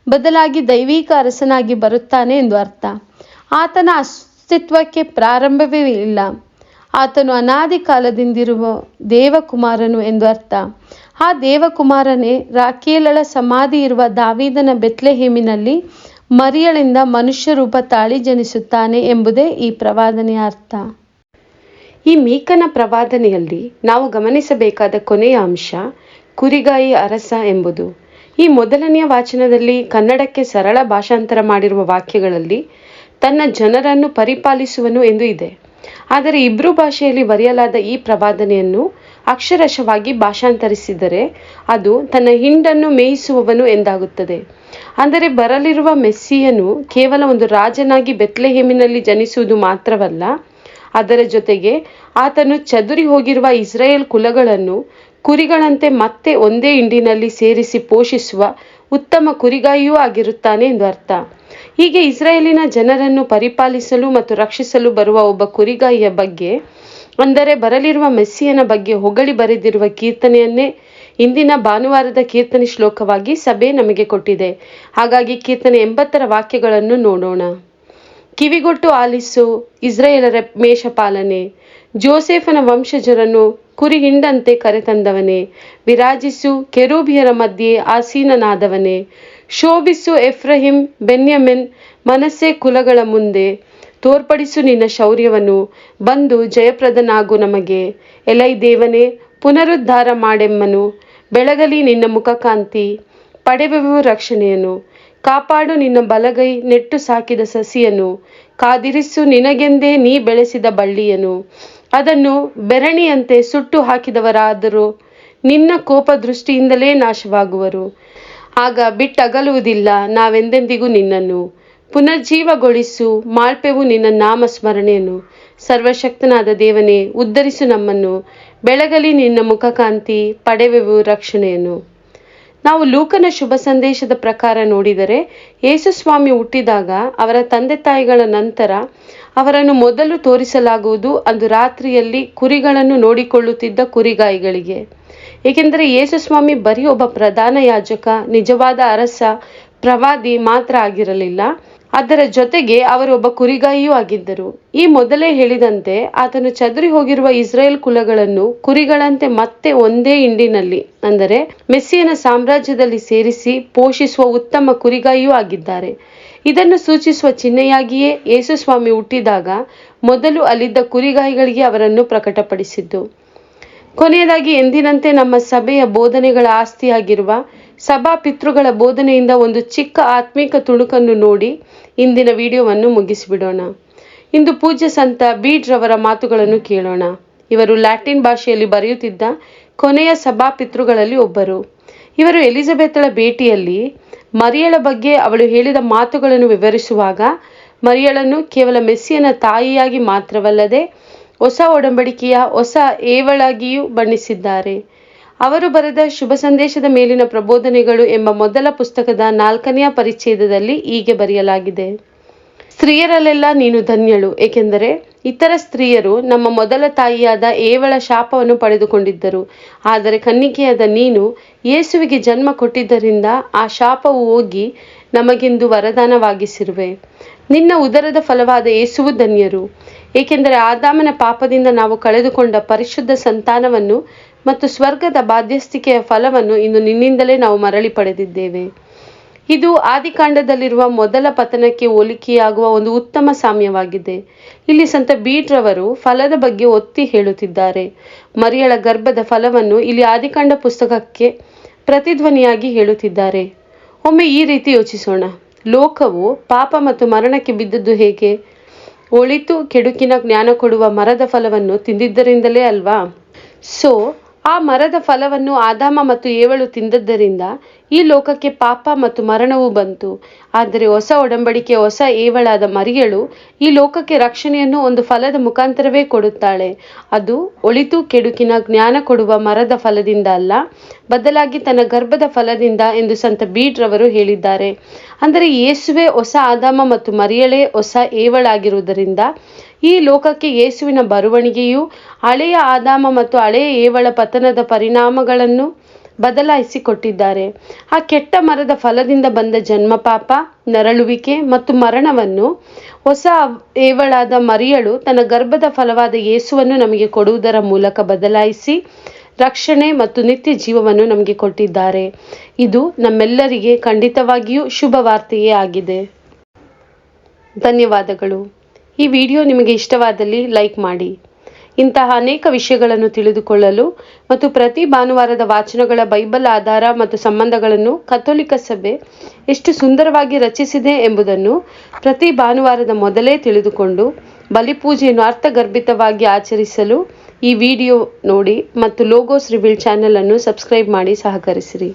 ಬದಲಾಗಿ ದೈವಿಕ ಅರಸನಾಗಿ ಬರುತ್ತಾನೆ ಎಂದು ಅರ್ಥ. ಆತನ ಅಸ್ತಿತ್ವಕ್ಕೆ ಪ್ರಾರಂಭವೇ ಇಲ್ಲ. ಆತನು ಅನಾದಿ ಕಾಲದಿಂದಿರುವ ದೇವಕುಮಾರನು ಎಂದು ಅರ್ಥ. ಆ ದೇವಕುಮಾರನೇ ರಾಖೇಲಳ ಸಮಾಧಿ ಇರುವ ದಾವೀದನ ಬೆತ್ಲೆಹೇಮಿನಲ್ಲಿ ಮರಿಯಳಿಂದ ಮನುಷ್ಯ ರೂಪ ತಾಳಿ ಜನಿಸುತ್ತಾನೆ ಎಂಬುದೇ ಈ ಪ್ರವಾದನೆಯ ಅರ್ಥ. ಈ ಮೀಕನ ಪ್ರವಾದನೆಯಲ್ಲಿ ನಾವು ಗಮನಿಸಬೇಕಾದ ಕೊನೆಯ ಅಂಶ ಕುರಿಗಾಯಿ ಅರಸ ಎಂಬುದು. ಈ ಮೊದಲನೆಯ ವಾಚನದಲ್ಲಿ ಕನ್ನಡಕ್ಕೆ ಸರಳ ಭಾಷಾಂತರ ಮಾಡಿರುವ ವಾಕ್ಯಗಳಲ್ಲಿ ತನ್ನ ಜನರನ್ನು ಪರಿಪಾಲಿಸುವನು ಎಂದು ಇದೆ. ಆದರೆ ಇಬ್ರೂ ಭಾಷೆಯಲ್ಲಿ ಬರೆಯಲಾದ ಈ ಪ್ರವಾದನೆಯನ್ನು ಅಕ್ಷರಶಃವಾಗಿ ಭಾಷಾಂತರಿಸಿದರೆ ಅದು ತನ್ನ ಹಿಂಡನ್ನು ಮೇಯಿಸುವವನು ಎಂದಾಗುತ್ತದೆ. ಅಂದರೆ ಬರಲಿರುವ ಮೆಸ್ಸಿಯನು ಕೇವಲ ಒಂದು ರಾಜನಾಗಿ ಬೆತ್ಲೆಹೇಮಿನಲ್ಲಿ ಜನಿಸುವುದು ಮಾತ್ರವಲ್ಲ, ಅದರ ಜೊತೆಗೆ ಆತನು ಚದುರಿ ಹೋಗಿರುವ ಇಸ್ರಾಯೇಲ್ ಕುಲಗಳನ್ನು ಕುರಿಗಳಂತೆ ಮತ್ತೆ ಒಂದೇ ಹಿಂಡಿನಲ್ಲಿ ಸೇರಿಸಿ ಪೋಷಿಸುವ ಉತ್ತಮ ಕುರಿಗಾಯಿಯೂ ಆಗಿರುತ್ತಾನೆ ಎಂದು ಅರ್ಥ. ಹೀಗೆ ಇಸ್ರಾಯೇಲಿನ ಜನರನ್ನು ಪರಿಪಾಲಿಸಲು ಮತ್ತು ರಕ್ಷಿಸಲು ಬರುವ ಒಬ್ಬ ಕುರಿಗಾಯಿಯ ಬಗ್ಗೆ, ಅಂದರೆ ಬರಲಿರುವ ಮೆಸ್ಸಿಯನ ಬಗ್ಗೆ ಹೊಗಳಿ ಬರೆದಿರುವ ಕೀರ್ತನೆಯನ್ನೇ ಇಂದಿನ ಭಾನುವಾರದ ಕೀರ್ತನೆ ಶ್ಲೋಕವಾಗಿ ಸಭೆ ನಮಗೆ ಕೊಟ್ಟಿದೆ. ಹಾಗಾಗಿ ಕೀರ್ತನೆ 80ರ ವಾಕ್ಯಗಳನ್ನು ನೋಡೋಣ. ಕಿವಿಗೊಟ್ಟು ಆಲಿಸು ಇಸ್ರಾಯೇಲರ ಮೇಷಪಾಲನೆ, ಜೋಸೆಫನ ವಂಶಜರನ್ನು ಕುರಿ ಹಿಂಡಂತೆ ಕರೆತಂದವನೇ, ವಿರಾಜಿಸು ಕೆರೂಬಿಯರ ಮಧ್ಯೆ ಆಸೀನನಾದವನೇ, ಶೋಭಿಸು ಎಫ್ರಹಿಮ್ ಬೆನ್ಯಮಿನ್ ಮನಸ್ಸೆ ಕುಲಗಳ ಮುಂದೆ, ತೋರ್ಪಡಿಸು ನಿನ್ನ ಶೌರ್ಯವನ್ನು, ಬಂದು ಜಯಪ್ರದನಾಗು ನಮಗೆ. ಎಲೈ ದೇವನೇ, ಪುನರುದ್ಧಾರ ಮಾಡೆಮ್ಮನು, ಬೆಳಗಲಿ ನಿನ್ನ ಮುಖಕಾಂತಿ, ಪಡೆವೆವು ರಕ್ಷಣೆಯನ್ನು. ಕಾಪಾಡು ನಿನ್ನ ಬಲಗೈ ನೆಟ್ಟು ಸಾಕಿದ ಸಸಿಯನ್ನು, ಕಾದಿರಿಸು ನಿನಗೆಂದೇ ನೀ ಬೆಳೆಸಿದ ಬಳ್ಳಿಯನ್ನು. ಅದನ್ನು ಬೆರಣಿಯಂತೆ ಸುಟ್ಟು ಹಾಕಿದವರಾದರೂ ನಿನ್ನ ಕೋಪ ದೃಷ್ಟಿಯಿಂದಲೇ ನಾಶವಾಗುವರು. ಆಗ ಬಿಟ್ಟಗಲುವುದಿಲ್ಲ ನಾವೆಂದೆಂದಿಗೂ ನಿನ್ನನ್ನು. ಪುನರ್ಜೀವಗೊಳಿಸು ಮಾಳ್ಪೆವು ನಿನ್ನ ನಾಮ ಸ್ಮರಣೆಯನ್ನು. ಸರ್ವಶಕ್ತನಾದ ದೇವನೇ, ಉದ್ಧರಿಸು ನಮ್ಮನ್ನು, ಬೆಳಗಲಿ ನಿನ್ನ ಮುಖಕಾಂತಿ, ಪಡೆವೆವು ರಕ್ಷಣೆಯನ್ನು. ನಾವು ಲೂಕನ ಶುಭ ಸಂದೇಶದ ಪ್ರಕಾರ ನೋಡಿದರೆ, ಯೇಸುಸ್ವಾಮಿ ಹುಟ್ಟಿದಾಗ ಅವರ ತಂದೆ ತಾಯಿಗಳ ನಂತರ ಅವರನ್ನು ಮೊದಲು ತೋರಿಸಲಾಗುವುದು ಅಂದು ರಾತ್ರಿಯಲ್ಲಿ ಕುರಿಗಳನ್ನು ನೋಡಿಕೊಳ್ಳುತ್ತಿದ್ದ ಕುರಿಗಾಯಿಗಳಿಗೆ. ಏಕೆಂದರೆ ಯೇಸುಸ್ವಾಮಿ ಬರೀ ಒಬ್ಬ ಪ್ರಧಾನ ಯಾಜಕ, ನಿಜವಾದ ಅರಸ, ಪ್ರವಾದಿ ಮಾತ್ರ ಆಗಿರಲಿಲ್ಲ, ಅದರ ಜೊತೆಗೆ ಅವರು ಒಬ್ಬ ಕುರಿಗಾಯಿಯೂ ಆಗಿದ್ದರು. ಈ ಮೊದಲೇ ಹೇಳಿದಂತೆ ಆತನು ಚದುರಿ ಹೋಗಿರುವ ಇಸ್ರಾಯೇಲ್ ಕುಲಗಳನ್ನು ಕುರಿಗಳಂತೆ ಮತ್ತೆ ಒಂದೇ ಹಿಂಡಿನಲ್ಲಿ, ಅಂದರೆ ಮೆಸ್ಸಿಯನ ಸಾಮ್ರಾಜ್ಯದಲ್ಲಿ ಸೇರಿಸಿ ಪೋಷಿಸುವ ಉತ್ತಮ ಕುರಿಗಾಯಿಯೂ ಆಗಿದ್ದಾರೆ. ಇದನ್ನು ಸೂಚಿಸುವ ಚಿಹ್ನೆಯಾಗಿಯೇ ಯೇಸುಸ್ವಾಮಿ ಹುಟ್ಟಿದಾಗ ಮೊದಲು ಅಲ್ಲಿದ್ದ ಕುರಿಗಾಯಿಗಳಿಗೆ ಅವರನ್ನು ಪ್ರಕಟಪಡಿಸಿದ್ದು. ಕೊನೆಯದಾಗಿ ಎಂದಿನಂತೆ ನಮ್ಮ ಸಭೆಯ ಬೋಧನೆಗಳ ಆಸ್ತಿಯಾಗಿರುವ ಸಭಾ ಪಿತೃಗಳ ಬೋಧನೆಯಿಂದ ಒಂದು ಚಿಕ್ಕ ಆತ್ಮಿಕ ತುಣುಕನ್ನು ನೋಡಿ ಇಂದಿನ ವಿಡಿಯೋವನ್ನು ಮುಗಿಸಿಬಿಡೋಣ. ಇಂದು ಪೂಜ್ಯ ಸಂತ ಬೀಡ್ ರವರ ಮಾತುಗಳನ್ನು ಕೇಳೋಣ. ಇವರು ಲ್ಯಾಟಿನ್ ಭಾಷೆಯಲ್ಲಿ ಬರೆಯುತ್ತಿದ್ದ ಕೊನೆಯ ಸಭಾ ಪಿತೃಗಳಲ್ಲಿ ಒಬ್ಬರು. ಇವರು ಎಲಿಜಬೆತ್ಳ ಭೇಟಿಯಲ್ಲಿ ಮರಿಯಳ ಬಗ್ಗೆ ಅವಳು ಹೇಳಿದ ಮಾತುಗಳನ್ನು ವಿವರಿಸುವಾಗ ಮರಿಯಳನ್ನು ಕೇವಲ ಮೆಸ್ಸಿಯನ ತಾಯಿಯಾಗಿ ಮಾತ್ರವಲ್ಲದೆ ಹೊಸ ಒಡಂಬಡಿಕೆಯ ಹೊಸ ಏವಳಾಗಿಯೂ ಬಣ್ಣಿಸಿದ್ದಾರೆ. ಅವರು ಬರೆದ ಶುಭ ಸಂದೇಶದ ಮೇಲಿನ ಪ್ರಬೋಧನೆಗಳು ಎಂಬ ಮೊದಲ ಪುಸ್ತಕದ 4ನೆಯ ಪರಿಚ್ಛೇದದಲ್ಲಿ ಹೀಗೆ ಬರೆಯಲಾಗಿದೆ: ಸ್ತ್ರೀಯರಲ್ಲೆಲ್ಲ ನೀನು ಧನ್ಯಳು, ಏಕೆಂದರೆ ಇತರ ಸ್ತ್ರೀಯರು ನಮ್ಮ ಮೊದಲ ತಾಯಿಯಾದ ಏವಳ ಶಾಪವನ್ನು ಪಡೆದುಕೊಂಡಿದ್ದರು. ಆದರೆ ಕನ್ನಿಕೆಯಾದ ನೀನು ಯೇಸುವಿಗೆ ಜನ್ಮ ಕೊಟ್ಟಿದ್ದರಿಂದ ಆ ಶಾಪವು ಹೋಗಿ ನಮಗಿಂದು ವರದಾನವಾಗಿಸಿರುವೆ. ನಿನ್ನ ಉದರದ ಫಲವಾದ ಯೇಸುವು ಧನ್ಯರು, ಏಕೆಂದರೆ ಆದಾಮನ ಪಾಪದಿಂದ ನಾವು ಕಳೆದುಕೊಂಡ ಪರಿಶುದ್ಧ ಸಂತಾನವನ್ನು ಮತ್ತು ಸ್ವರ್ಗದ ಬಾಧ್ಯಸ್ಥಿಕೆಯ ಫಲವನ್ನು ಇಂದು ನಿನ್ನಿಂದಲೇ ನಾವು ಮರಳಿ ಪಡೆದಿದ್ದೇವೆ. ಇದು ಆದಿಕಾಂಡದಲ್ಲಿರುವ ಮೊದಲ ಪತನಕ್ಕೆ ಹೋಲಿಕೆಯಾಗುವ ಒಂದು ಉತ್ತಮ ಸಾಮ್ಯವಾಗಿದೆ. ಇಲ್ಲಿ ಸಂತ ಬೀಡ್ ರವರು ಫಲದ ಬಗ್ಗೆ ಒತ್ತಿ ಹೇಳುತ್ತಿದ್ದಾರೆ. ಮರಿಯಳ ಗರ್ಭದ ಫಲವನ್ನು ಇಲ್ಲಿ ಆದಿಕಾಂಡ ಪುಸ್ತಕಕ್ಕೆ ಪ್ರತಿಧ್ವನಿಯಾಗಿ ಹೇಳುತ್ತಿದ್ದಾರೆ. ಒಮ್ಮೆ ಈ ರೀತಿ ಯೋಚಿಸೋಣ. ಲೋಕವು ಪಾಪ ಮತ್ತು ಮರಣಕ್ಕೆ ಬಿದ್ದದ್ದು ಹೇಗೆ? ಒಳಿತು ಕೆಡುಕಿನ ಜ್ಞಾನ ಕೊಡುವ ಮರದ ಫಲವನ್ನು ತಿಂದಿದ್ದರಿಂದಲೇ ಅಲ್ವಾ? ಆ ಮರದ ಫಲವನ್ನು ಆದಾಮ ಮತ್ತು ಏವಳು ತಿಂದದ್ದರಿಂದ ಈ ಲೋಕಕ್ಕೆ ಪಾಪ ಮತ್ತು ಮರಣವು ಬಂತು. ಆದರೆ ಹೊಸ ಒಡಂಬಡಿಕೆಯ ಹೊಸ ಏವಳಾದ ಮರಿಯಳು ಈ ಲೋಕಕ್ಕೆ ರಕ್ಷಣೆಯನ್ನು ಒಂದು ಫಲದ ಮುಖಾಂತರವೇ ಕೊಡುತ್ತಾಳೆ. ಅದು ಒಳಿತು ಕೆಡುಕಿನ ಜ್ಞಾನ ಕೊಡುವ ಮರದ ಫಲದಿಂದ ಅಲ್ಲ, ಬದಲಾಗಿ ತನ್ನ ಗರ್ಭದ ಫಲದಿಂದ ಎಂದು ಸಂತ ಬೀಡ್ ರವರು ಹೇಳಿದ್ದಾರೆ. ಅಂದರೆ ಯೇಸುವೆ ಹೊಸ ಆದಾಮ ಮತ್ತು ಮರಿಯಳೇ ಹೊಸ ಏವಳಾಗಿರುವುದರಿಂದ ಈ ಲೋಕಕ್ಕೆ ಯೇಸುವಿನ ಬರುವಣಿಗೆಯು ಹಳೆಯ ಆದಾಮ ಮತ್ತು ಹಳೆಯ ಏವಳ ಪತನದ ಪರಿಣಾಮಗಳನ್ನು ಬದಲಾಯಿಸಿ ಕೊಟ್ಟಿದ್ದಾರೆ. ಆ ಕೆಟ್ಟ ಮರದ ಫಲದಿಂದ ಬಂದ ಜನ್ಮ, ಪಾಪ, ನರಳುವಿಕೆ ಮತ್ತು ಮರಣವನ್ನು ಹೊಸ ಏವಳಾದ ಮರಿಯಳು ತನ್ನ ಗರ್ಭದ ಫಲವಾದ ಯೇಸುವನ್ನು ನಮಗೆ ಕೊಡುವುದರ ಮೂಲಕ ಬದಲಾಯಿಸಿ ರಕ್ಷಣೆ ಮತ್ತು ನಿತ್ಯ ಜೀವವನ್ನು ನಮಗೆ ಕೊಟ್ಟಿದ್ದಾರೆ. ಇದು ನಮ್ಮೆಲ್ಲರಿಗೆ ಖಂಡಿತವಾಗಿಯೂ ಶುಭ ವಾರ್ತೆಯೇ ಆಗಿದೆ. ಧನ್ಯವಾದಗಳು. ಈ ವಿಡಿಯೋ ನಿಮಗೆ ಇಷ್ಟವಾದಲ್ಲಿ ಲೈಕ್ ಮಾಡಿ. ಇಂತಹ ಅನೇಕ ವಿಷಯಗಳನ್ನು ತಿಳಿದುಕೊಳ್ಳಲು ಮತ್ತು ಪ್ರತಿ ಭಾನುವಾರದ ವಾಚನಗಳ ಬೈಬಲ್ ಆಧಾರ ಮತ್ತು ಸಂಬಂಧಗಳನ್ನು ಕಥೋಲಿಕ ಸಭೆ ಎಷ್ಟು ಸುಂದರವಾಗಿ ರಚಿಸಿದೆ ಎಂಬುದನ್ನು ಪ್ರತಿ ಭಾನುವಾರದ ಮೊದಲೇ ತಿಳಿದುಕೊಂಡು ಬಲಿಪೂಜೆಯನ್ನು ಅರ್ಥಗರ್ಭಿತವಾಗಿ ಆಚರಿಸಲು ಈ ವಿಡಿಯೋ ನೋಡಿ ಮತ್ತು ಲೋಗೋಸ್ ರಿವೀಲ್ ಚಾನೆಲ್ ಅನ್ನು ಸಬ್ಸ್ಕ್ರೈಬ್ ಮಾಡಿ ಸಹಕರಿಸಿರಿ.